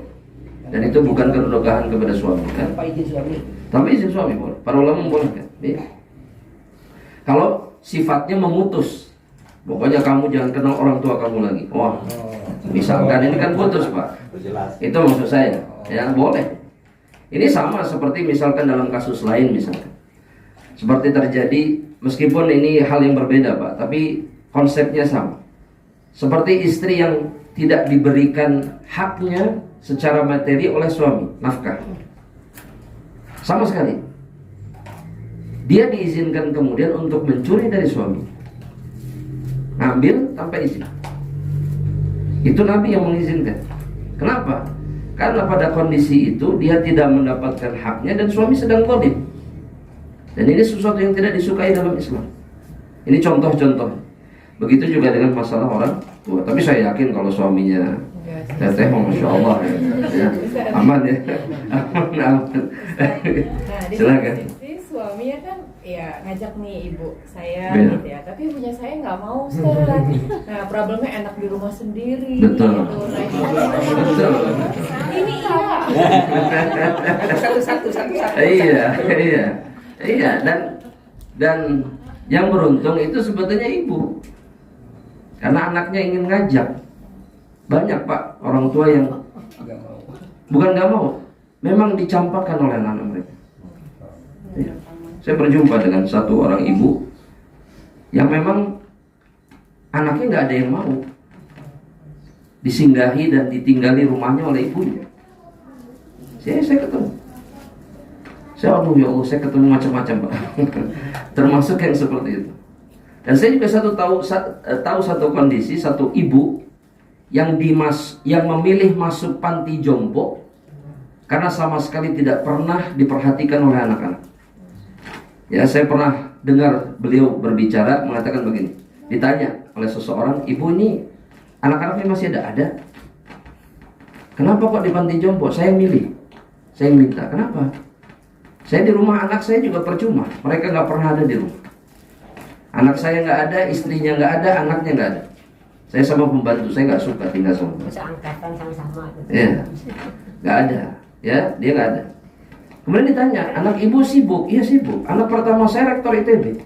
Dan itu bukan kedurhakaan kepada suami kan? Tanpa izin suami boleh. Para ulama membolehkan. Ya. Kalau sifatnya memutus, pokoknya kamu jangan kenal orang tua kamu lagi. Wah, misalkan ini kan putus Pak. Itu maksud saya. Ya boleh. Ini sama seperti misalkan dalam kasus lain misalkan. Seperti terjadi, meskipun ini hal yang berbeda Pak, tapi konsepnya sama. Seperti istri yang tidak diberikan haknya secara materi oleh suami, nafkah. Sama sekali. Dia diizinkan kemudian untuk mencuri dari suami, ngambil tanpa izin. Itu Nabi yang mengizinkan. Kenapa? Karena pada kondisi itu dia tidak mendapatkan haknya dan suami sedang zalim. Dan ini sesuatu yang tidak disukai dalam Islam. Ini contoh-contoh. Begitu juga dengan masalah orang tua. Tapi saya yakin kalau suaminya Enggak, teteh, masya Allah ya, aman ya, aman. Nah, di Silakan. satu sisi suaminya kan ya ngajak nih ibu saya Iya. gitu ya, tapi ibunya saya nggak mau Ustaz. Nah problemnya enak di rumah sendiri. Betul. Gitu. Nah, itu Betul. ini Satu-satu. Iya, dan yang beruntung itu sebetulnya ibu, karena anaknya ingin ngajak. Banyak Pak orang tua yang bukan nggak mau, memang dicampakkan oleh anak mereka. Iya. Saya berjumpa dengan satu orang ibu yang memang anaknya nggak ada yang mau disinggahi dan ditinggali rumahnya oleh ibunya. Saya ketemu. Aduh ya Allah, saya ketemu macam-macam Pak. Termasuk yang seperti itu. Dan saya juga tahu satu kondisi, satu ibu yang memilih masuk panti jompo karena sama sekali tidak pernah diperhatikan oleh anak-anak. Ya, saya pernah dengar beliau berbicara mengatakan begini. Ditanya oleh seseorang, "Ibu, ini anak-anaknya masih ada?" "Kenapa kok di panti jompo?" "Saya milih. Saya minta." "Kenapa?" "Saya di rumah anak saya juga percuma. Mereka nggak pernah ada di rumah. Anak saya nggak ada, istrinya nggak ada, anaknya nggak ada. Saya sama pembantu, saya nggak suka tinggal sama." Seangkatan sama-sama. Ya, nggak ada. Ya, dia nggak ada. Kemudian ditanya, "Anak ibu sibuk?" "Iya sibuk. Anak pertama saya rektor ITB."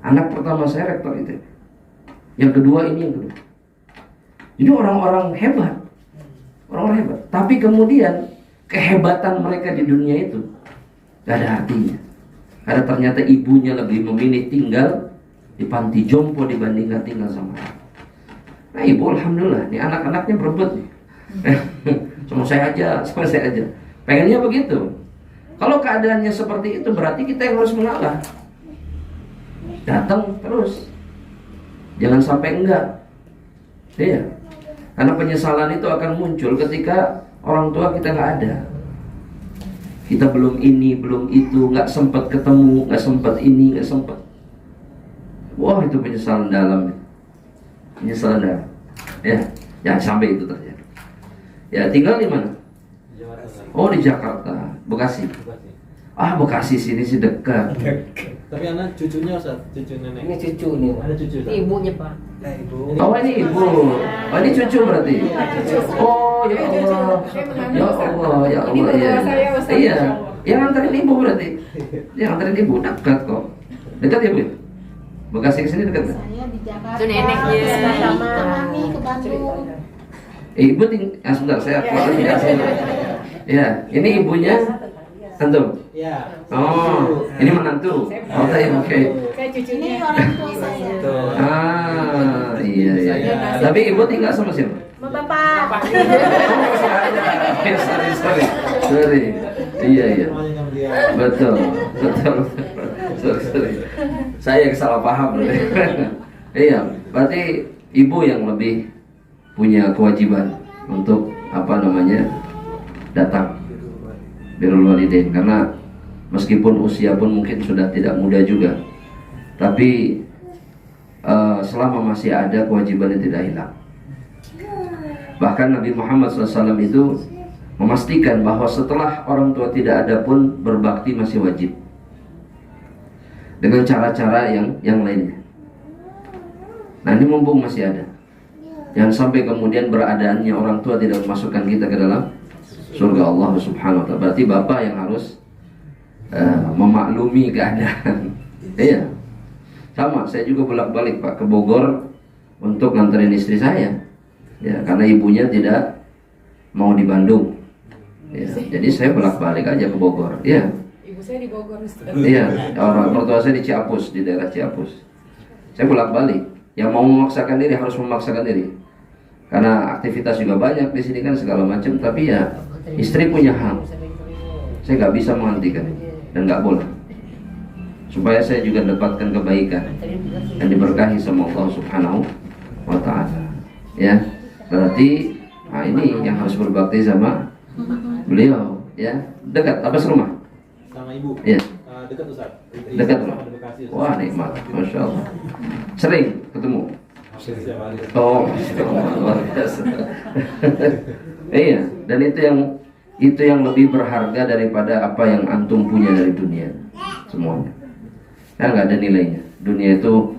Anak pertama saya rektor ITB. Yang kedua ini yang kedua. Jadi orang-orang hebat. Orang-orang hebat. Tapi kemudian kehebatan mereka di dunia itu gak ada artinya. Karena ternyata ibunya lebih memilih tinggal di panti jompo dibandingkan tinggal sama anak. Nah ibu alhamdulillah, nih anak-anaknya berebut nih. Sama saya aja. Pengennya begitu. Kalau keadaannya seperti itu berarti kita yang harus mengalah. Datang terus. Jangan sampai enggak. Iya. Karena penyesalan itu akan muncul ketika orang tua kita nggak ada. Kita belum ini, belum itu, nggak sempat ketemu, nggak sempat ini, nggak sempat. Wah, itu penyesalan dalam. Penyesalan dalam. Ya, jangan sampai itu terjadi. Ya, tinggal di mana? Oh, di Jakarta, Bekasi. Ah, Bekasi sini sih dekat. Tapi anak cucunya Ustaz, cucu nenek. Ini cucu nih. Ada cucu Ustaz. Ibunya Pak. Oh, ini ibu. Oh, ini cucu berarti. Oh, ya Allah. Ya Allah, ya Allah. Iya. Iya. Yang nganterin ibu berarti. Yang nganterin ibu dekat kok. Dekat ya, Bu? Bekasi ke sini dekat nggak? Saya di Jakarta. Itu neneknya. Sama kami ke Bandung. Ibu sebentar saya keluar lagi. Ya, ini ibunya antum. Iya. Oh, ini menantu. Oh, saya oke. Saya Ini cucunya. orang tua saya. Ah, iya. Tapi ibu tinggal sama siapa? Sama Bapak. Sorry. Iya. Semuanya sama dia. Betul. Sorry. Saya yang salah paham berarti. Iya, berarti ibu yang lebih punya kewajiban untuk datang birrul walidain, karena meskipun usia pun mungkin sudah tidak muda juga, tapi selama masih ada kewajibannya tidak hilang. Bahkan Nabi Muhammad SAW itu memastikan bahwa setelah orang tua tidak ada pun berbakti masih wajib dengan cara-cara yang lainnya. Nah, ini mumpung masih ada, jangan sampai kemudian beradaannya orang tua tidak memasukkan kita ke dalam surga Allah Subhanahu wa ta'ala. Berarti bapak yang harus memaklumi keadaan. Iya. Sama, saya juga bolak-balik Pak ke Bogor untuk nganterin istri saya. Ya, karena ibunya tidak mau di Bandung. Ya, jadi saya bolak-balik aja ke Bogor. Iya. Ibu saya di Bogor, Ustaz. Iya, orang mertua saya di Ciapus, di daerah Ciapus. Saya bolak-balik. Yang mau memaksakan diri harus memaksakan diri. Karena aktivitas juga banyak di sini kan segala macam, tapi ya istri punya hak. Saya nggak bisa menghentikan dan nggak boleh. Supaya saya juga dapatkan kebaikan dan diberkahi sama Allah Subhanahu wa ta'ala. Ya, berarti ini yang harus berbakti sama beliau, ya. Dekat apa serumah? Sama ibu. Iya. dekat Ustaz. Dekat Sama Pak? di Bekasi, Ustaz. Wah nikmat, masya Allah. Sering ketemu? Setiap hari. Oh, masya Allah, luar biasa. Iya, dan itu yang lebih berharga daripada apa yang antum punya dari dunia semuanya. Ya nggak ada nilainya. Dunia itu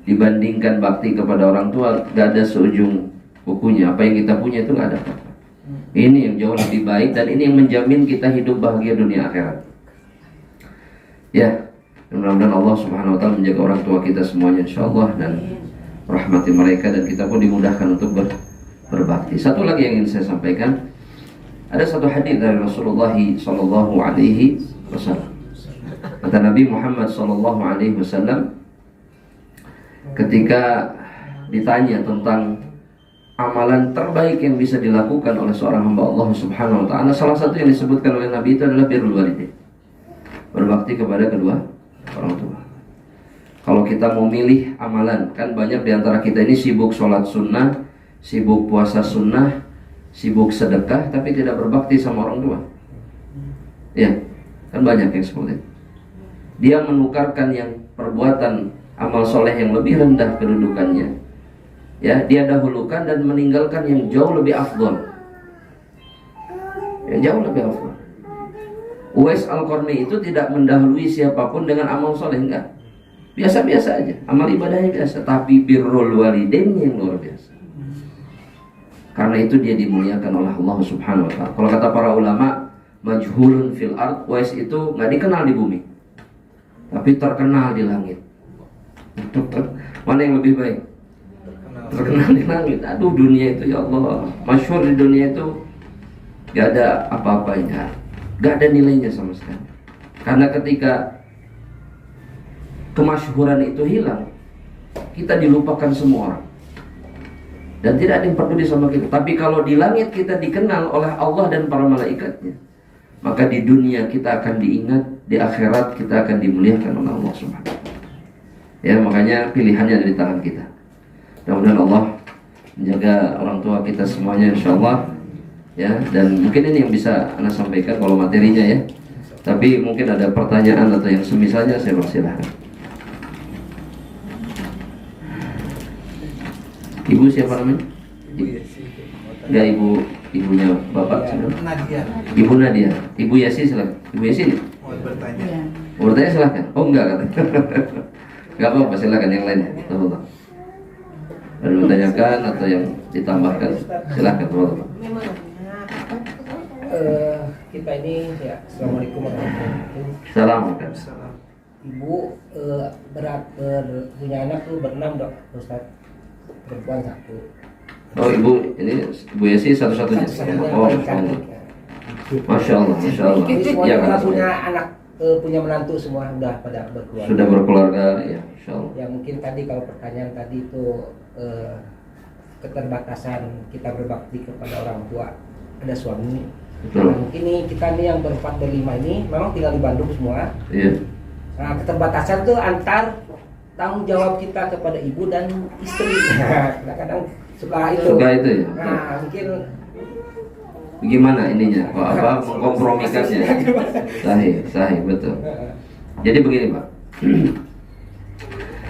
dibandingkan bakti kepada orang tua nggak ada seujung kukunya. Apa yang kita punya itu nggak ada apa-apa. Ini yang jauh lebih baik dan ini yang menjamin kita hidup bahagia dunia akhirat. Ya, mudah-mudahan Allah Subhanahu Wa Taala menjaga orang tua kita semuanya insyaallah dan rahmati mereka dan kita pun dimudahkan untuk berbakti. Satu lagi yang ingin saya sampaikan, ada satu hadis dari Rasulullah Sallallahu Alaihi Wasallam. Kata Nabi Muhammad Sallallahu Alaihi Wasallam, ketika ditanya tentang amalan terbaik yang bisa dilakukan oleh seorang hamba Allah Subhanahu Wa Taala, salah satu yang disebutkan oleh Nabi itu adalah birrul walidain, berbakti kepada kedua orang tua. Kalau kita mau milih amalan, kan banyak diantara kita ini sibuk sholat sunnah, sibuk puasa sunnah, sibuk sedekah, tapi tidak berbakti sama orang tua. Ya, kan banyak yang seperti itu. Dia menukarkan yang perbuatan amal soleh yang lebih rendah kedudukannya, ya, dia dahulukan dan meninggalkan yang jauh lebih afdol, yang jauh lebih afdol. Uwais Al-Qarni itu tidak mendahului siapapun dengan amal soleh, enggak. Biasa-biasa aja, amal ibadahnya biasa, tapi birrul walidainnya yang luar biasa. Karena itu dia dimuliakan oleh Allah Subhanahu Wa Taala. Kalau kata para ulama, majhulun fil ard, Uwais itu nggak dikenal di bumi, tapi terkenal di langit. Mana yang lebih baik? Terkenal di langit. Aduh, dunia itu ya Allah, masyhur di dunia itu gak ada apa-apanya, gak ada nilainya sama sekali. Karena ketika kemasyhuran itu hilang, kita dilupakan semua orang dan tidak ada yang peduli sama kita. Tapi kalau di langit kita dikenal oleh Allah dan para malaikatnya, maka di dunia kita akan diingat, di akhirat kita akan dimuliakan oleh Allah Subhanahu wa Ta'ala. Ya, makanya pilihannya ada di tangan kita. Mudah-mudahan Allah menjaga orang tua kita semuanya insyaallah. Ya, dan mungkin ini yang bisa Anda sampaikan kalau materinya ya. Tapi mungkin ada pertanyaan atau yang semisalnya, saya persilahkan. Ibu siapa namanya? Enggak, ibunya Bapak siapa? Nadia Ibu Nadia. Ibu Yasi silakan. Ibu Yasi nih. mau bertanya. Iya. Mau bertanya silakan. Oh enggak katanya. Enggak apa-apa, silakan yang lain. Tolong. Ada yang bertanyakan atau yang ditambahkan, silakan. Tolong. Kita ini ya, assalamualaikum warahmatullahi wabarakatuh. Salam. Ibu berat punya anak tuh berenam dok, Ustaz. Perempuan satu. Oh ibu, ini Ibu Yasi satu-satunya. Satu-satunya Oh, paling cantik. Masya Allah, Masya Allah. Ini Ya semuanya kan, punya anak, punya menantu semua udah pada berkeluarga. sudah berkeluarga, ya Masya Allah. Ya mungkin tadi kalau pertanyaan tadi itu keterbatasan kita berbakti kepada orang tua, ada suami. Betul. Nah, mungkin nih kita nih yang berempat berlima ini memang tinggal di Bandung semua. Iya. Nah, keterbatasan tuh antar tanggung jawab kita kepada ibu dan istri. Nah, kadang-kadang suka itu. Suka itu ya. Nah, mungkin Bagaimana ininya? Apa mengkompromikannya? Sahih, betul. Jadi begini Pak.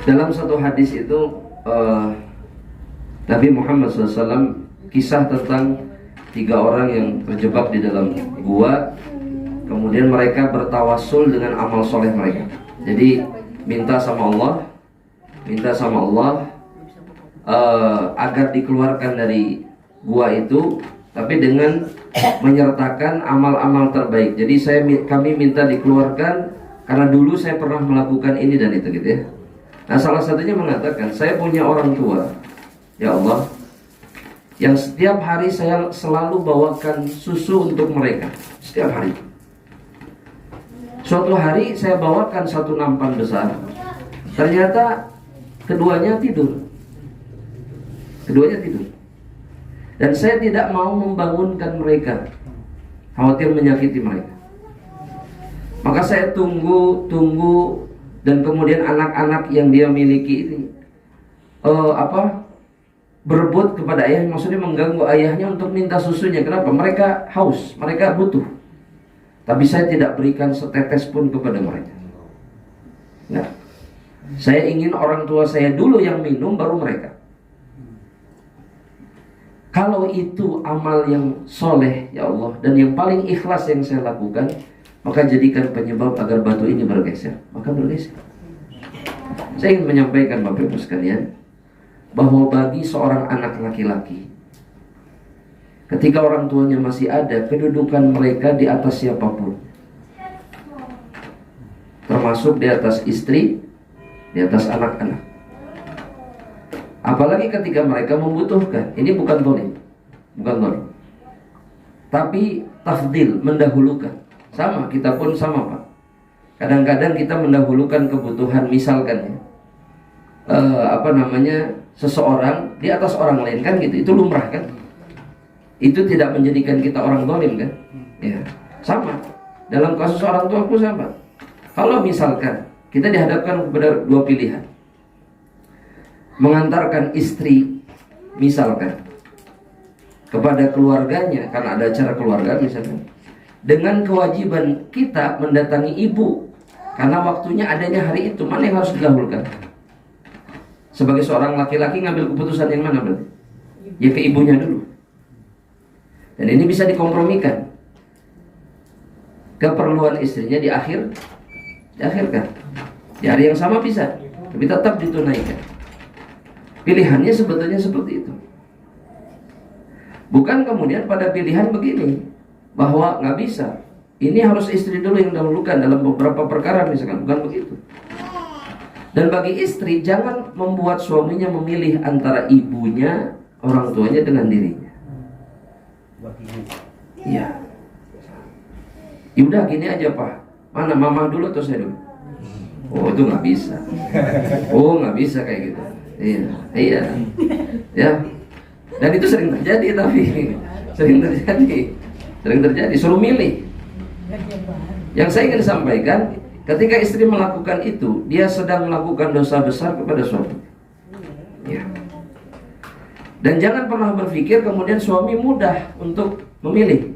Dalam satu hadis itu Nabi Muhammad SAW kisah tentang 3 orang yang terjebak di dalam gua, kemudian mereka bertawassul dengan amal soleh mereka. Jadi minta sama Allah agar dikeluarkan dari gua itu, tapi dengan menyertakan amal-amal terbaik. Jadi kami minta dikeluarkan karena dulu saya pernah melakukan ini dan itu gitu ya. Nah, salah satunya mengatakan, saya punya orang tua, ya Allah, yang setiap hari saya selalu bawakan susu untuk mereka. Setiap hari. Suatu hari saya bawakan satu nampan besar. Ternyata keduanya tidur. Dan saya tidak mau membangunkan mereka, khawatir menyakiti mereka. Maka saya tunggu, dan kemudian anak-anak yang dia miliki ini berebut kepada ayah, maksudnya mengganggu ayahnya untuk minta susunya. Kenapa? Mereka haus, mereka butuh. Tapi saya tidak berikan setetes pun kepada mereka. Enggak. Saya ingin orang tua saya dulu yang minum, baru mereka. Kalau itu amal yang soleh, ya Allah, dan yang paling ikhlas yang saya lakukan, maka jadikan penyebab agar batu ini bergeser. Maka bergeser. Saya ingin menyampaikan Bapak Ibu sekalian, bahwa bagi seorang anak laki-laki, ketika orang tuanya masih ada, kedudukan mereka di atas siapapun, termasuk di atas istri, di atas anak-anak. Apalagi ketika mereka membutuhkan. Ini bukan zalim, bukan zalim, tapi tafdil, mendahulukan. Sama, kita pun sama Pak. Kadang-kadang kita mendahulukan kebutuhan, misalkan seseorang di atas orang lain, kan gitu. Itu lumrah kan. Itu tidak menjadikan kita orang zalim kan. Ya, sama. Dalam kasus orang tua pun sama. Kalau misalkan kita dihadapkan kepada dua pilihan, mengantarkan istri misalkan kepada keluarganya karena ada acara keluarga misalkan, dengan kewajiban kita mendatangi ibu karena waktunya adanya hari itu, mana yang harus didahulukan? Sebagai seorang laki-laki ngambil keputusan yang mana berarti? Ya ke ibunya dulu. Dan ini bisa dikompromikan. Keperluan istrinya diakhirkan. Di hari yang sama bisa, tapi tetap ditunaikan. Pilihannya sebetulnya seperti itu. Bukan kemudian pada pilihan begini, bahwa nggak bisa, ini harus istri dulu yang dahulukan dalam beberapa perkara misalkan. Bukan begitu. Dan bagi istri, jangan membuat suaminya memilih antara ibunya, orang tuanya dengan dirinya. Iya. Yaudah gini aja Pak, mana mama dulu atau saya dulu? Oh itu nggak bisa. Oh nggak bisa kayak gitu. Iya, ya. Dan itu sering terjadi, tapi sering terjadi. Suruh milih. Yang saya ingin sampaikan, ketika istri melakukan itu, dia sedang melakukan dosa besar kepada suami. Ya. Dan jangan pernah berpikir kemudian suami mudah untuk memilih.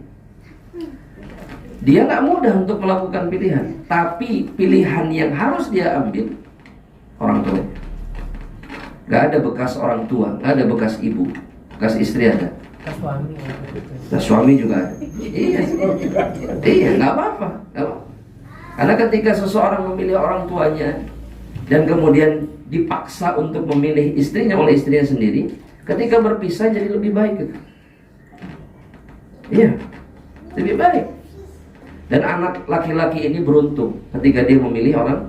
Dia nggak mudah untuk melakukan pilihan, tapi pilihan yang harus dia ambil orang tua. Gak ada bekas orang tua, gak ada bekas ibu, bekas istri ada. Bekas suami juga ada. Iya, nggak apa-apa. Karena ketika seseorang memilih orang tuanya dan kemudian dipaksa untuk memilih istrinya oleh istrinya sendiri, ketika berpisah jadi lebih baik gitu. Iya, lebih baik. Dan anak laki-laki ini beruntung ketika dia memilih orang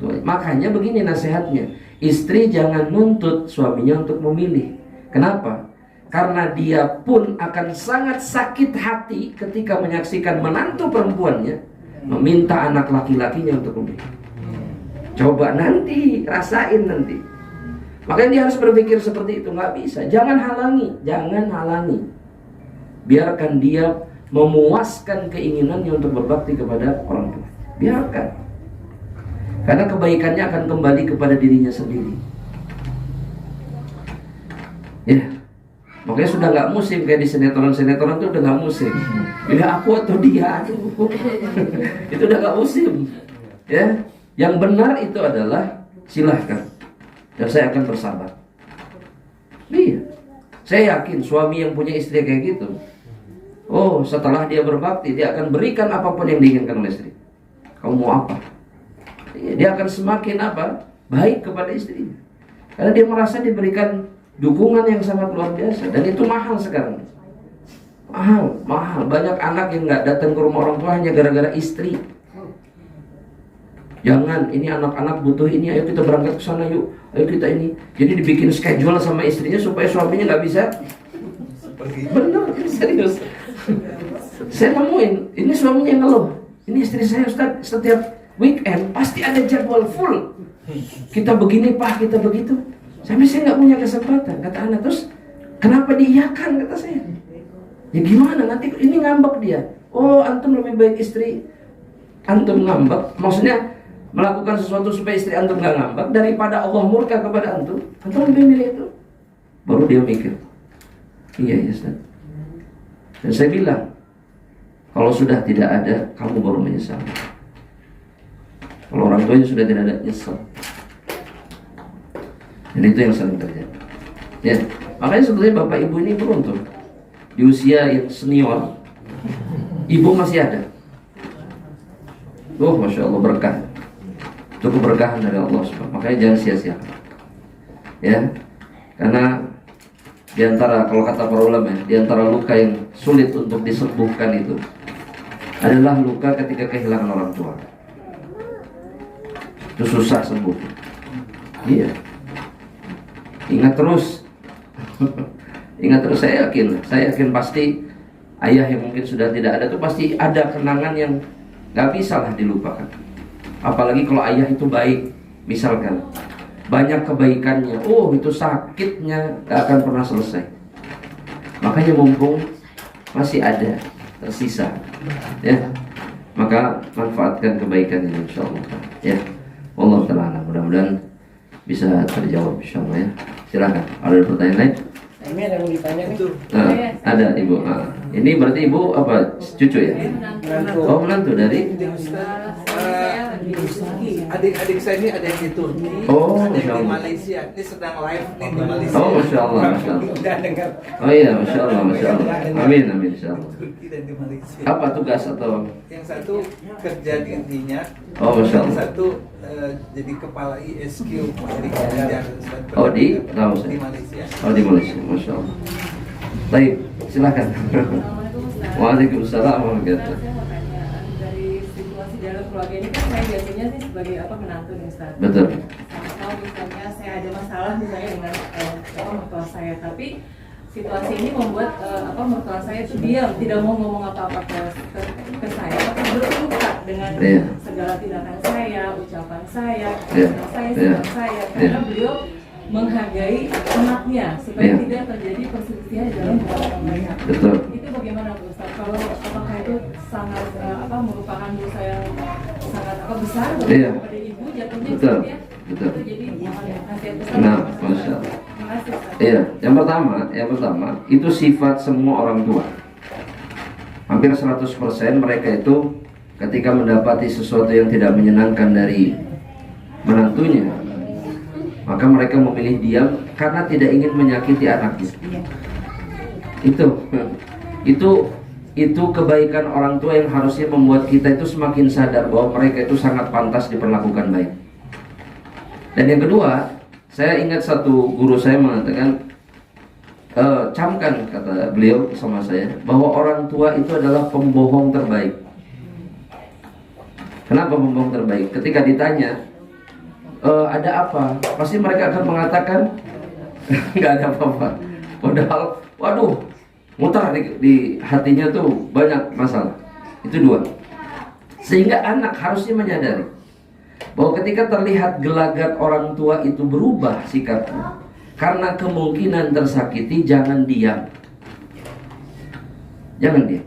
tua. Makanya begini nasihatnya, istri jangan nuntut suaminya untuk memilih. Kenapa? Karena dia pun akan sangat sakit hati ketika menyaksikan menantu perempuannya meminta anak laki-lakinya untuk memilih. Coba nanti, rasain nanti. Makanya dia harus berpikir seperti itu. Nggak bisa, jangan halangi. Biarkan dia memuaskan keinginannya untuk berbakti kepada orang tua. Biarkan. Karena kebaikannya akan kembali kepada dirinya sendiri. Ya, makanya sudah nggak musim kayak di sinetron-sinetron itu udah nggak musim. Pilih aku atau dia, itu udah nggak musim. Ya, yang benar itu adalah silahkan. Dan saya akan bersabar. Iya, saya yakin suami yang punya istri kayak gitu, oh setelah dia berbakti dia akan berikan apapun yang diinginkan oleh istri. Kamu mau apa? Dia akan semakin baik kepada istrinya. Karena dia merasa diberikan dukungan yang sangat luar biasa. Dan itu mahal sekarang. Mahal. Banyak anak yang gak datang ke rumah orang tua hanya gara-gara istri. Jangan, ini anak-anak butuh ini, ayo kita berangkat ke sana yuk. Ayo kita ini. Jadi dibikin schedule sama istrinya supaya suaminya gak bisa bener, serius. Saya nemuin, ini suaminya ngeluh, ini istri saya Ustaz, setiap weekend pasti ada jadwal full. Kita begini Pak, kita begitu. Sampai saya nggak punya kesempatan, kata anak. Terus kenapa diiyakan, kata saya. Ya gimana, nanti ini ngambek dia. Oh antum lebih baik istri antum ngambek, maksudnya melakukan sesuatu supaya istri antum nggak ngambek daripada Allah murka kepada antum. Antum lebih milih itu. Baru dia mikir, iya Ustaz. Dan saya bilang, kalau sudah tidak ada, kamu baru menyesal. Kalau orang tuanya sudah tidak ada, nyesel. Dan itu yang sering terjadi. Ya, makanya sebetulnya bapak ibu ini beruntung. Di usia yang senior, ibu masih ada. Oh, masya Allah, berkah. Cukup berkahan dari Allah SWT. Makanya jangan sia-siakan. Ya, karena diantara, kalau kata para ulama, diantara luka yang sulit untuk disembuhkan itu adalah luka ketika kehilangan orang tua. Itu susah sembuh. Iya. Ingat terus. Ingat terus, saya yakin pasti ayah yang mungkin sudah tidak ada itu pasti ada kenangan yang gak bisa lah dilupakan. Apalagi kalau ayah itu baik, misalkan banyak kebaikannya, itu sakitnya gak akan pernah selesai. Makanya mumpung masih ada tersisa, ya, maka manfaatkan kebaikannya, insyaallah. Ya, Allah Ta'ala, mudah-mudahan bisa terjawab, insyaallah ya. Silakan, ada pertanyaan lain? Ini ada yang ditanya nih. Ada ibu. Ini berarti ibu apa, cucu ya? Oh, menantu dari? Adik-adik saya ini ada yang di Turki, Oh, ada Masya yang di Allah. Malaysia. Ini sedang live nih di Malaysia. Oh, masya Allah, masya Allah. Udah dengar. Oh iya, masya Allah, masya Allah. Amin, amin, insya Allah. Turki dan di Malaysia. Apa tugas atau? Yang satu kerja di intinya, Oh, masya yang Allah. satu jadi kepala ISQ dari Kementerian Oh, di? Tahu saya. di Malaysia. Oh, di Malaysia, masya Allah. Baik, silakan. Waalaikumsalam warahmatullahi wabarakatuh. Saya mau tanya, dari situasi dalam keluarga ini kan saya biasanya sih sebagai menantu nih Ustaz. Betul. Kalau misalnya saya ada masalah misalnya dengan mertua saya, tapi situasi ini membuat mertua saya itu diam, tidak mau ngomong apa-apa ke saya, tapi berluka dengan Iya. segala tindakan saya, ucapan saya, Iya. kata saya, Iya. sikap saya, karena beliau menghargai anaknya supaya Iya. tidak terjadi perselisihan di dalam rumah tangga. Betul. Itu bagaimana Bu Ustaz? Kalau apakah itu sangat merupakan dosa yang sangat besar Iya. kepada ibu jatuhnya Betul. gitu ya? Betul. Itu jadi nasihat besar. Nah, masya Allah. Terima kasih Ustaz. Iya, yang pertama itu sifat semua orang tua. Hampir 100% mereka itu ketika mendapati sesuatu yang tidak menyenangkan dari menantunya, maka mereka memilih diam karena tidak ingin menyakiti anaknya. Itu kebaikan orang tua yang harusnya membuat kita itu semakin sadar bahwa mereka itu sangat pantas diperlakukan baik. Dan yang kedua, saya ingat satu guru saya mengatakan, camkan, kata beliau sama saya, bahwa orang tua itu adalah pembohong terbaik. Kenapa pembohong terbaik? Ketika ditanya, ada apa? Pasti mereka akan mengatakan, nggak ada apa-apa. Padahal, waduh, mutar di hatinya tuh banyak masalah. Itu dua. Sehingga anak harusnya menyadari bahwa ketika terlihat gelagat orang tua itu berubah sikapnya karena kemungkinan tersakiti, jangan diam. Jangan diam.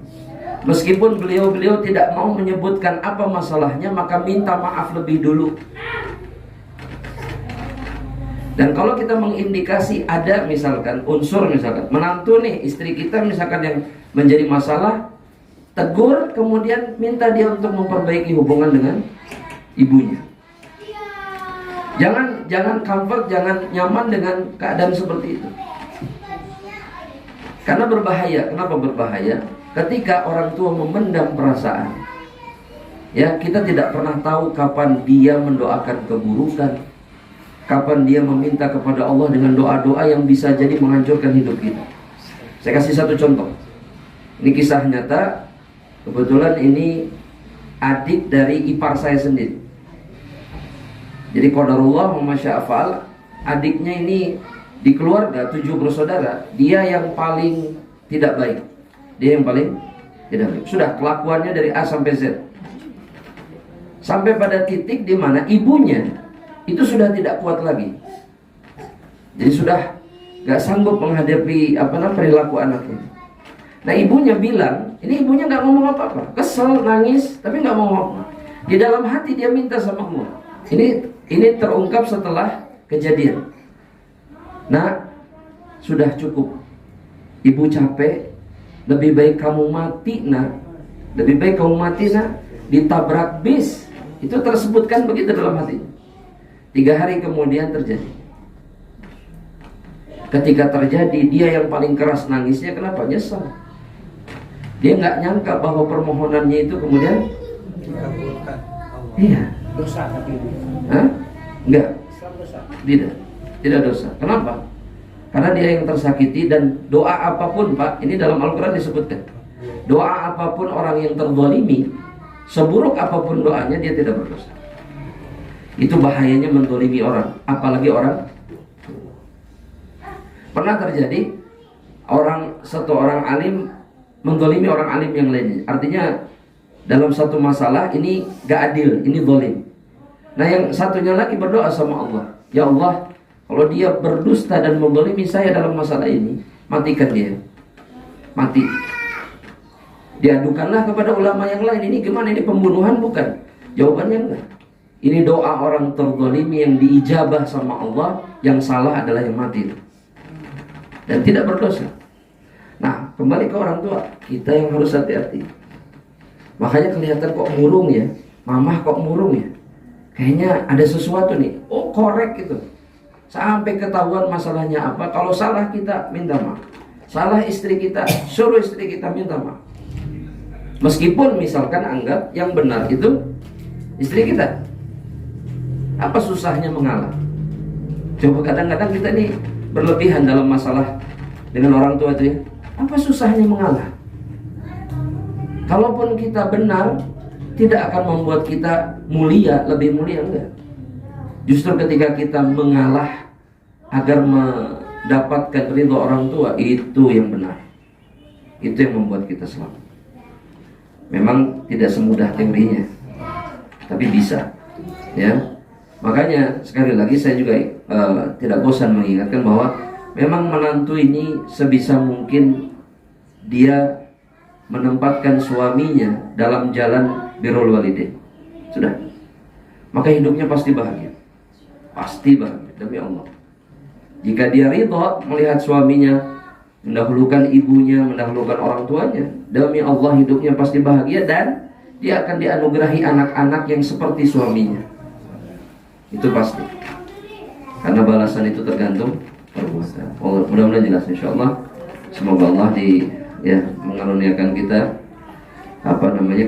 Meskipun beliau tidak mau menyebutkan apa masalahnya, maka minta maaf lebih dulu. Dan kalau kita mengindikasi ada misalkan unsur, misalkan menantu nih, istri kita misalkan yang menjadi masalah, tegur, kemudian minta dia untuk memperbaiki hubungan dengan ibunya. Jangan comfort, jangan nyaman dengan keadaan seperti itu. Karena berbahaya. Kenapa berbahaya? Ketika orang tua memendam perasaan, ya, kita tidak pernah tahu kapan dia mendoakan keburukan, kapan dia meminta kepada Allah dengan doa-doa yang bisa jadi menghancurkan hidup kita. Saya kasih satu contoh. Ini kisah nyata. Kebetulan ini adik dari ipar saya sendiri. Jadi qadarullah wa masya'afal, adiknya ini di keluarga 7 bersaudara, dia yang paling tidak baik. Dia yang paling tidak baik. Sudah kelakuannya dari A sampai Z. Sampai pada titik di mana ibunya itu sudah tidak kuat lagi. Jadi sudah gak sanggup menghadapi perilaku anaknya. Nah, ibunya bilang, ini ibunya gak ngomong apa-apa, kesel, nangis, tapi gak mau ngomong. Di dalam hati dia minta sama Allah. Ini terungkap setelah kejadian. Nah, sudah cukup. Ibu capek, lebih baik kamu mati, nak. Lebih baik kamu mati, nak. Ditabrak bis. Itu tersebutkan begitu dalam hati. 3 hari kemudian terjadi. Ketika terjadi, dia yang paling keras nangisnya. Kenapa? Nyesal. Dia nggak nyangka bahwa permohonannya itu kemudian Dikabulkan Allah. iya. Dosa tapi itu. Hah? Enggak. Islam dosa. Tidak dosa. Kenapa? Karena dia yang tersakiti, dan doa apapun, Pak, ini dalam Al-Quran disebutkan. Doa apapun orang yang terzalimi, seburuk apapun doanya, dia tidak berdosa. Itu bahayanya menzalimi orang, apalagi orang. Pernah terjadi satu orang alim menzalimi orang alim yang lainnya. Artinya dalam satu masalah ini gak adil, ini zalim. Nah, yang satunya lagi berdoa sama Allah, ya Allah, kalau dia berdusta dan menzalimi saya dalam masalah ini, matikan dia. Mati. Diadukanlah kepada ulama yang lain. Ini gimana? Ini pembunuhan bukan? Jawabannya enggak. Ini doa orang terzalimi yang diijabah sama Allah, yang salah adalah yang mati dan tidak berdosa. Nah, kembali ke orang tua, kita yang harus hati-hati. Makanya kelihatan kok murung ya, mamah kok murung ya, kayaknya ada sesuatu nih. Oh, korek gitu. Sampai ketahuan masalahnya apa. Kalau salah kita minta maaf, salah istri kita, suruh istri kita minta maaf. Meskipun misalkan anggap yang benar itu istri kita. Apa susahnya mengalah? Coba kadang-kadang kita nih berlebihan dalam masalah dengan orang tua itu ya. Apa susahnya mengalah? Kalaupun kita benar, tidak akan membuat kita mulia, lebih mulia, enggak. Justru ketika kita mengalah agar mendapatkan ridho orang tua, itu yang benar. Itu yang membuat kita selamat. Memang tidak semudah teorinya, tapi bisa, ya. Makanya sekali lagi saya juga tidak bosan mengingatkan bahwa memang menantu ini sebisa mungkin dia menempatkan suaminya dalam jalan birrul walidain. Sudah. Maka hidupnya pasti bahagia. Pasti bahagia demi Allah. Jika dia ridha melihat suaminya mendahulukan ibunya, mendahulukan orang tuanya, demi Allah hidupnya pasti bahagia, dan dia akan dianugerahi anak-anak yang seperti suaminya. Itu pasti. Karena balasan itu tergantung perbuatan. Oh, mudah-mudahan jelas insyaallah. Semoga Allah mengaruniakan kita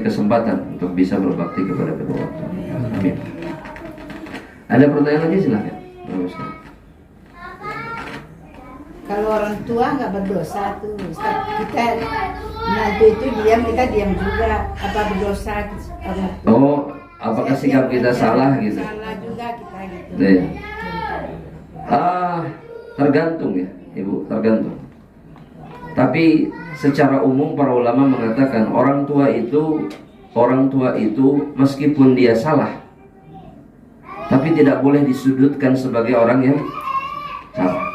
kesempatan untuk bisa berbakti kepada kedua orang tua. Amin. Ada pertanyaan lagi, silakan. Kalau orang tua nggak berdosa tuh, Ustaz. Kita menantu itu diam, kita diam juga. Apa berdosa orang tua? Oh, apakah sikap kita salah gitu? Salah juga kita gitu. Ya. Tergantung ya, Ibu, tergantung. Tapi secara umum para ulama mengatakan orang tua itu meskipun dia salah, tapi tidak boleh disudutkan sebagai orang yang salah.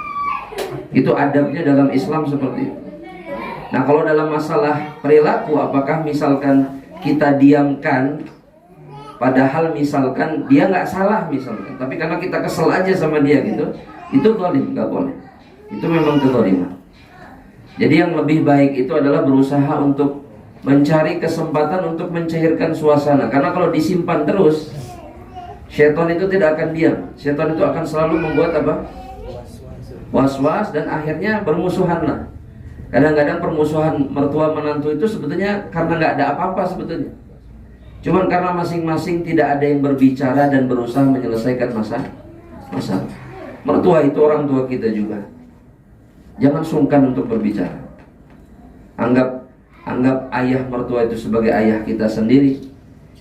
Itu adabnya dalam Islam seperti itu. Nah, kalau dalam masalah perilaku, apakah misalkan kita diamkan, padahal misalkan dia nggak salah misalkan, tapi karena kita kesel aja sama dia gitu, itu zalim, nggak boleh. Itu memang kezaliman. Jadi yang lebih baik itu adalah berusaha untuk mencari kesempatan untuk mencairkan suasana. Karena kalau disimpan terus, syaitan itu tidak akan diam. Syaitan itu akan selalu membuat apa? Was-was, dan akhirnya bermusuhan lah. Kadang-kadang permusuhan mertua menantu itu sebetulnya karena nggak ada apa-apa sebetulnya. Cuman karena masing-masing tidak ada yang berbicara dan berusaha menyelesaikan masalah. Mertua itu orang tua kita juga. Jangan sungkan untuk berbicara. Anggap ayah mertua itu sebagai ayah kita sendiri,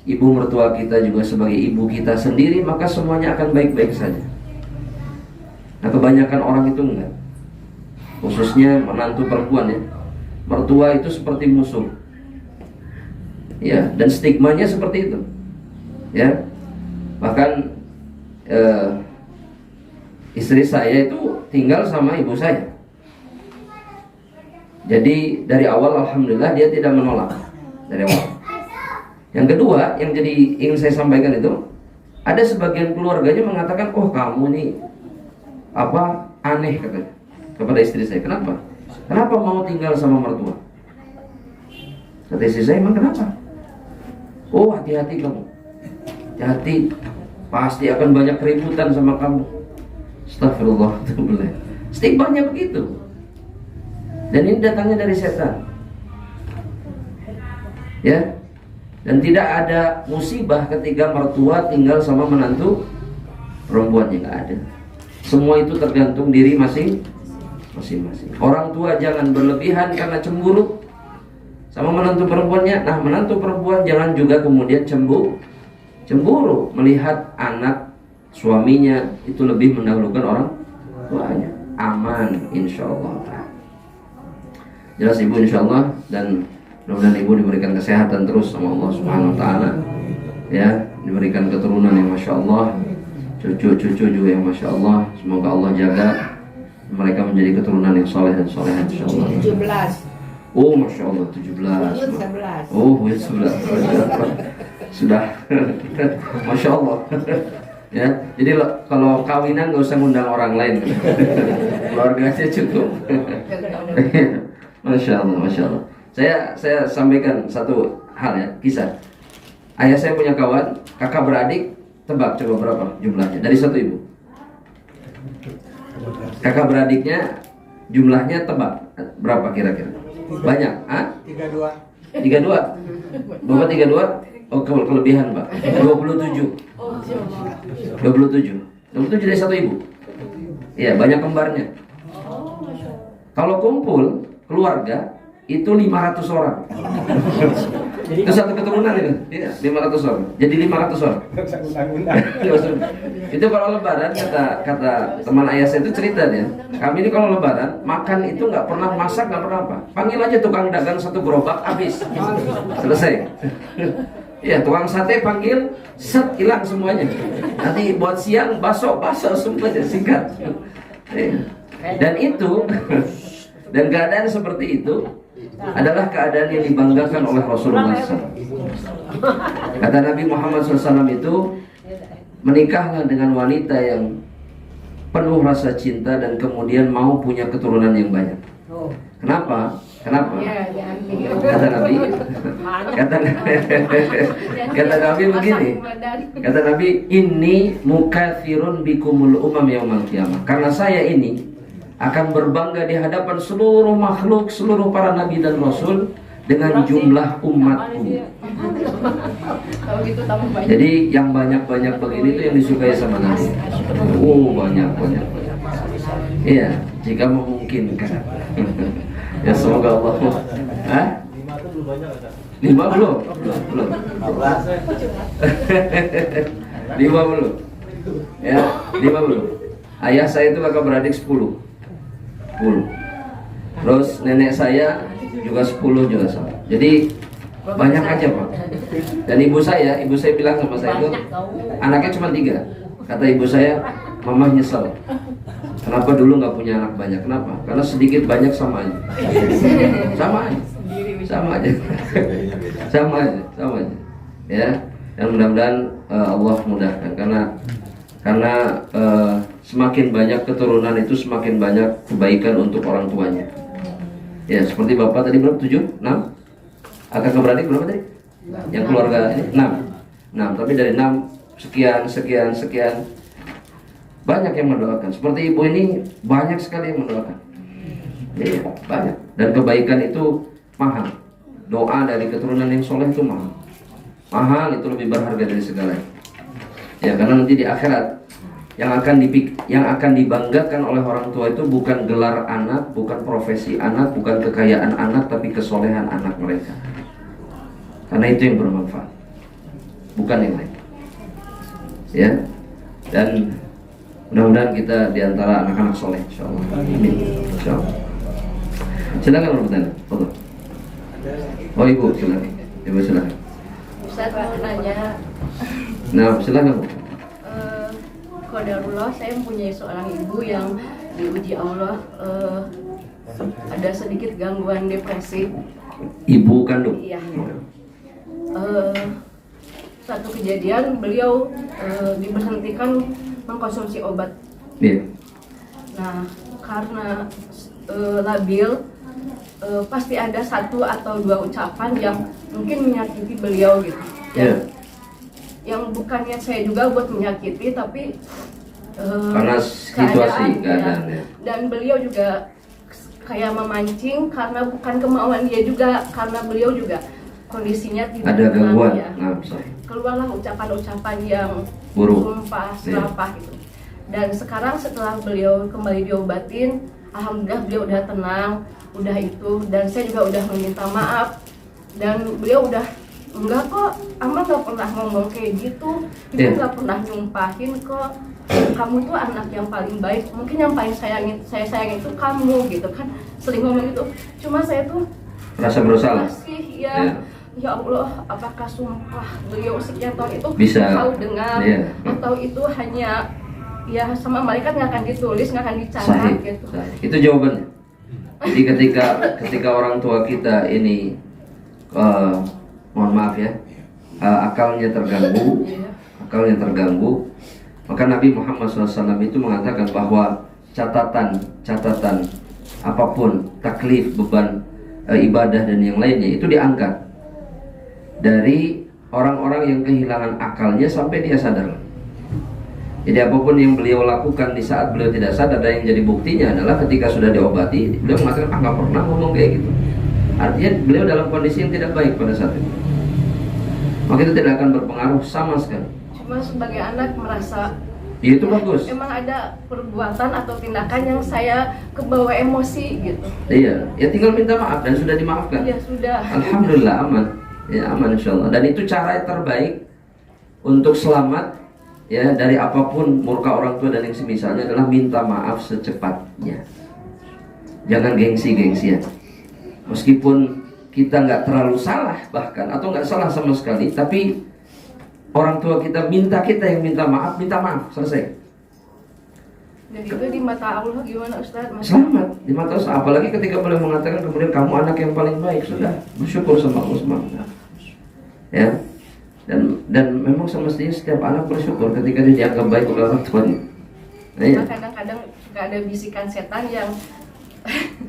ibu mertua kita juga sebagai ibu kita sendiri, maka semuanya akan baik-baik saja. Nah, kebanyakan orang itu enggak. Khususnya menantu perempuan ya. Mertua itu seperti musuh. Ya, dan stigmanya seperti itu. Ya. Bahkan istri saya itu tinggal sama ibu saya. Jadi dari awal alhamdulillah dia tidak menolak. Dari awal. Yang kedua, yang jadi ingin saya sampaikan itu, ada sebagian keluarganya mengatakan, "Oh, kamu nih aneh," katanya kepada istri saya. Kenapa? Kenapa mau tinggal sama mertua? Kata istri saya, "Emang kenapa?" "Oh, hati-hati kamu. hati-hati, pasti akan banyak keributan sama kamu. Astagfirullah. Stigmanya begitu. Dan ini datangnya dari setan. Ya. Dan tidak ada musibah ketika mertua tinggal sama menantu perempuannya, nggak ada. Semua itu tergantung diri masing-masing. Orang tua jangan berlebihan karena cemburu sama menantu perempuannya. Nah, menantu perempuan jangan juga kemudian cemburu melihat anak suaminya itu lebih mendahulukan orang tuanya. Aman insyaallah. Jelas ibu insyaallah, dan mudah-mudahan ibu diberikan kesehatan terus sama Allah Subhanahu wa taala. Ya, diberikan keturunan yang masya Allah, cucu-cucu juga yang masya Allah. Semoga Allah jaga mereka menjadi keturunan yang soleh dan soleha insyaallah. 17. Oh masya Allah 17. 11. Oh 11. Sudah. Masya Allah. Ya, jadi kalau kawinan nggak usah ngundang orang lain, keluarganya cukup. Masya Allah, masya Allah. Saya sampaikan satu hal ya, kisah. Ayah saya punya kawan, kakak beradik, tebak coba berapa jumlahnya dari satu ibu. Kakak beradiknya jumlahnya tebak berapa kira-kira? Banyak, ah? 32. 32. Bapak 32? Oh, kelebihan, Pak. 27. 27 dari satu ibu. Iya, banyak kembarnya. Kalau kumpul keluarga itu 500 orang. Itu satu keturunan itu. Iya, 500 orang. Jadi 500 orang. Itu kalau lebaran, kata teman ayah saya itu cerita dia. Kami ini kalau lebaran makan itu nggak pernah masak, nggak pernah apa. Panggil aja tukang dagang satu gerobak habis. Selesai. Iya, tukang sate panggil, set hilang semuanya. Nanti buat siang bakso semuanya singkat. Dan itu dan keadaan seperti itu adalah keadaan yang dibanggakan oleh Rasulullah SAW. Kata Nabi Muhammad SAW itu, menikahlah dengan wanita yang penuh rasa cinta dan kemudian mau punya keturunan yang banyak. Kenapa? Kata Nabi, kata Nabi begini. Kata Nabi, ini mukatsirun bikumul umam yaumal qiyamah. Karena saya ini akan berbangga di hadapan seluruh makhluk, seluruh para nabi dan rasul dengan jumlah umatku. Jadi yang banyak-banyak begini itu yang disukai sama Nabi. Oh, banyak. Iya, jika memungkinkan. Ya semoga Allah. Hah? 5 belum? Belum. 5 belum. Ya, 5 belum. Ayah saya itu kakak beradik 10. Terus nenek saya juga 10 juga sama. Jadi banyak aja Pak. Dan ibu saya bilang sama saya itu anaknya cuma 3. Kata ibu saya, mama nyesel. Kenapa dulu nggak punya anak banyak? Kenapa? Karena sedikit banyak sama aja. Sama aja. Ya. Dan mudah-mudahan Allah mudahkan karena semakin banyak keturunan itu semakin banyak kebaikan untuk orang tuanya. Ya, seperti Bapak tadi berapa? 7? 6? Kakak beradik berapa tadi? Yang keluarga ini 6. Tapi dari 6 sekian banyak yang mendoakan. Seperti ibu ini banyak sekali yang mendoakan. Iya, banyak. Dan kebaikan itu mahal. Doa dari keturunan yang soleh itu mahal. Mahal itu lebih berharga dari segalanya. Ya, karena nanti di akhirat yang akan dibanggakan oleh orang tua itu bukan gelar anak, bukan profesi anak, bukan kekayaan anak, tapi kesolehan anak mereka. Karena itu yang bermanfaat, bukan yang lain. Ya, dan mudah-mudahan kita diantara anak-anak soleh, insyaallah. Amin. Insyaallah. Silakan bertanya. Oh ibu silakan. Ibu silakan. Ustaz mau nanya. Nah silakan. Qadarullah, saya mempunyai seorang ibu yang diuji Allah ada sedikit gangguan depresi. Ibu kandung? Iya. Satu kejadian beliau diberhentikan mengkonsumsi obat. Iya. Nah, karena labil, pasti ada 1 atau 2 ucapan yang mungkin menyakiti beliau gitu. Iya. yang bukannya saya juga buat menyakiti, tapi Karena situasi, keadaan, ya. Dan beliau juga kayak memancing karena bukan kemauan dia juga, karena beliau juga kondisinya tidak Ada gangguan. ya. Nah, sorry. Keluarlah ucapan-ucapan yang Buruk. sumpah, serapah gitu. Dan sekarang setelah beliau kembali diobatin, alhamdulillah beliau udah tenang, udah itu, dan saya juga udah meminta maaf. Dan beliau udah, enggak kok, Amal gak pernah ngomong kayak gitu, Ibu gak pernah nyumpahin kok, kamu tuh anak yang paling baik, mungkin yang paling saya sayang itu kamu gitu kan, sering ngomong gitu. Cuma saya tuh Rasa bersalah. masih ya Allah, apakah sumpah beliau sekian tahun itu Bisa. kau dengar, Iya. atau itu hanya ya sama malaikat nggak akan ditulis, nggak akan dicatat Sahih. gitu. Sahih. Itu jawabannya. Jadi ketika orang tua kita ini mohon maaf ya, akalnya terganggu, maka Nabi Muhammad SAW itu mengatakan bahwa catatan apapun, taklif, beban ibadah dan yang lainnya itu diangkat dari orang-orang yang kehilangan akalnya sampai dia sadar. Jadi apapun yang beliau lakukan di saat beliau tidak sadar, dan yang jadi buktinya adalah ketika sudah diobati, beliau mengatakan nggak pernah ngomong kayak gitu. Artinya beliau dalam kondisi yang tidak baik pada saat itu. Maka itu tidak akan berpengaruh sama sekali. Cuma sebagai anak merasa Ya itu bagus. emang ada perbuatan atau tindakan yang saya kebawa emosi gitu. Iya, ya tinggal minta maaf dan sudah dimaafkan. Ya sudah. Alhamdulillah aman. Ya aman insyaallah. Dan itu cara yang terbaik untuk selamat ya dari apapun murka orang tua dan yang semisalnya adalah minta maaf secepatnya. Jangan gengsi-gengsian. Meskipun kita nggak terlalu salah bahkan atau nggak salah sama sekali, tapi orang tua kita minta yang minta maaf, selesai. Dan itu di mata Allah gimana Ustaz? Selamat di mata Allah. Apalagi ketika beliau mengatakan kemudian kamu anak yang paling baik, sudah bersyukur sama Allah SWT. Ya. Dan memang semestinya setiap anak bersyukur ketika dia dianggap baik oleh orang tuanya. Nah, ya. Kadang-kadang suka ada bisikan setan yang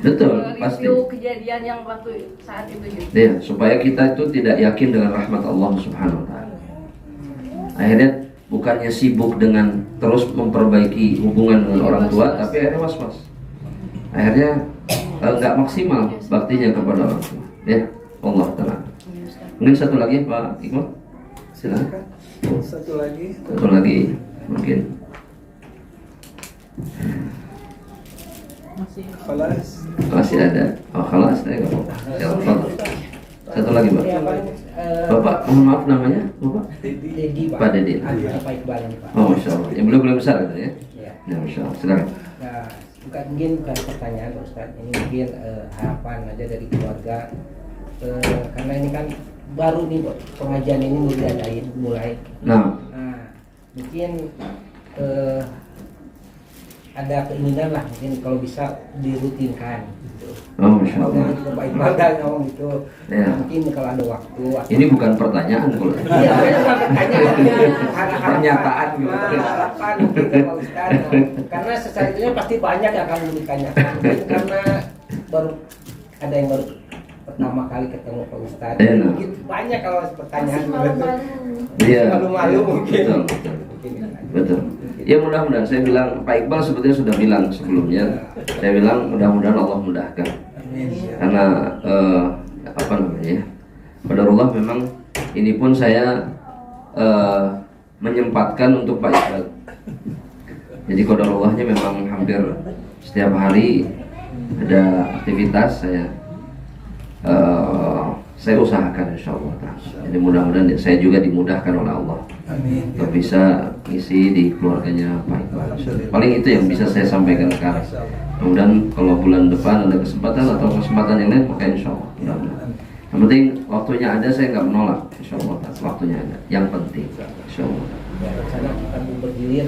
Betul, pasti. review kejadian yang waktu saat itu gitu. Ya, supaya kita itu tidak yakin dengan rahmat Allah Subhanahu wa taala. Akhirnya bukannya sibuk dengan terus memperbaiki hubungan dengan orang tua, tapi akhirnya was-was. Akhirnya nggak maksimal baktinya kepada orang tua. Ya, Allah taala. Mungkin satu lagi Pak Iqbal. Silakan. Satu lagi. Satu lagi mungkin. Kelas. Masih ada. Oh, khalas, saya nggak apa-apa. Ya, tafadhol. Satu lagi, Pak. Bapak, mohon maaf namanya, Bapak? Dedi, Pak. Pak Dedi. Pak Iqbal ini, Pak. Oh, Masya Allah. Yang belum besar gitu ya? Ya. Ya, Masya Allah. Silakan. Nah, mungkin bukan pertanyaan Pak Ustaz, ini mungkin harapan aja dari keluarga. Karena ini kan baru nih pengajian ini mulai. Nah, Mungkin ada keinginan lah mungkin kalau bisa dirutinkan gitu. oh, Masya Allah. Pak Iqbal kan ngomong gitu. Ya. Mungkin kalau ada waktu. Ini bukan pertanyaan, Bu. Iya, bukan pertanyaan. Pernyataan gitu. Harapan gitu Pak Ustaz. Karena secara itunya pasti banyak yang akan ditanyakan. Mungkin karena baru ada yang baru pertama kali ketemu Pak Ustaz. Iya. Mungkin banyak kalau pertanyaan Iya. Malu-malu mungkin. Betul. Betul. Ya mudah-mudahan, saya bilang Pak Iqbal sebetulnya sudah bilang sebelumnya. Saya bilang mudah-mudahan Allah mudahkan. Karena apa namanya? Qadarullah memang ini pun saya menyempatkan untuk Pak Iqbal. Jadi qadarullahnya memang hampir setiap hari ada aktivitas saya usahakan insyaallah. Jadi mudah-mudahan saya juga dimudahkan oleh Allah. Amin. Untuk bisa ngisi di keluarganya Pak Iqbal. Paling itu yang bisa saya sampaikan sekarang. Kemudian kalau bulan depan ada kesempatan atau kesempatan yang lain, maka insya Allah. Yang penting waktunya ada, saya nggak menolak. Insya Allah waktunya ada. Yang penting, insya Allah. Ya, rencana kita mau bergilir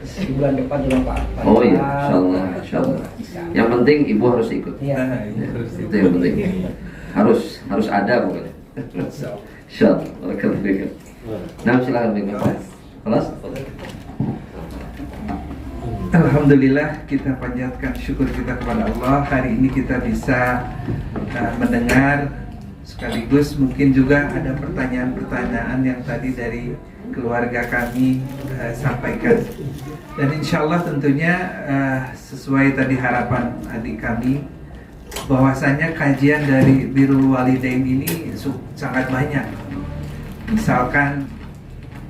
di bulan depan juga Pak. Oh iya, insya Allah, insya Allah. Yang penting ibu harus ikut. Iya. Ya, itu yang penting. Harus ada pokoknya. Insya Allah. Barakallahu. Nah, silakan Bapak. Kelas? Alhamdulillah, kita panjatkan syukur kita kepada Allah. Hari ini kita bisa mendengar, sekaligus mungkin juga ada pertanyaan-pertanyaan yang tadi dari keluarga kami sampaikan. Dan insya Allah tentunya sesuai tadi harapan adik kami, bahwasanya kajian dari Birrul Walidain ini sangat banyak. Misalkan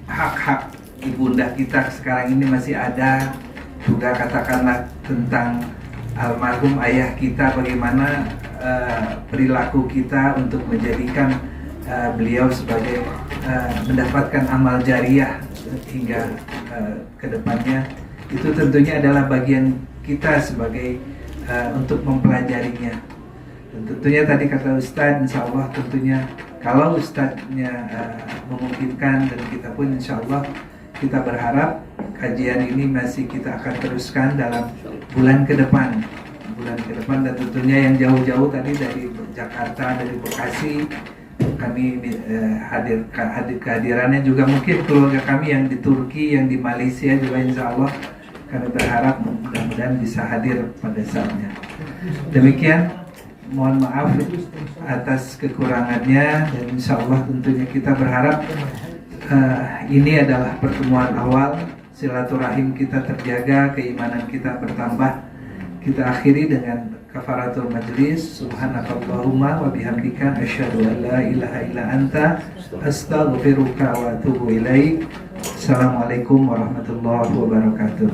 hak-hak ibunda kita sekarang ini masih ada, juga katakanlah tentang almarhum ayah kita, bagaimana perilaku kita untuk menjadikan beliau sebagai mendapatkan amal jariah hingga kedepannya. Itu tentunya adalah bagian kita sebagai untuk mempelajarinya. Dan tentunya tadi kata Ustadz, insya Allah tentunya kalau Ustadznya memungkinkan dan kita pun insya Allah kita berharap kajian ini masih kita akan teruskan dalam bulan ke depan, dan tentunya yang jauh-jauh tadi dari Jakarta, dari Bekasi, kami hadir kehadirannya juga mungkin keluarga kami yang di Turki, yang di Malaysia juga insya Allah kami berharap mudah-mudahan bisa hadir pada saatnya. Demikian, mohon maaf atas kekurangannya, dan insya Allah tentunya kita berharap ini adalah pertemuan awal, silaturahim kita terjaga, keimanan kita bertambah. Kita akhiri dengan kafaratul majlis. Subhanakallahumma wa bihamdika asyhadu an la ilaha illa anta astaghfiruka wa atubu ilaik. Assalamualaikum warahmatullahi wabarakatuh.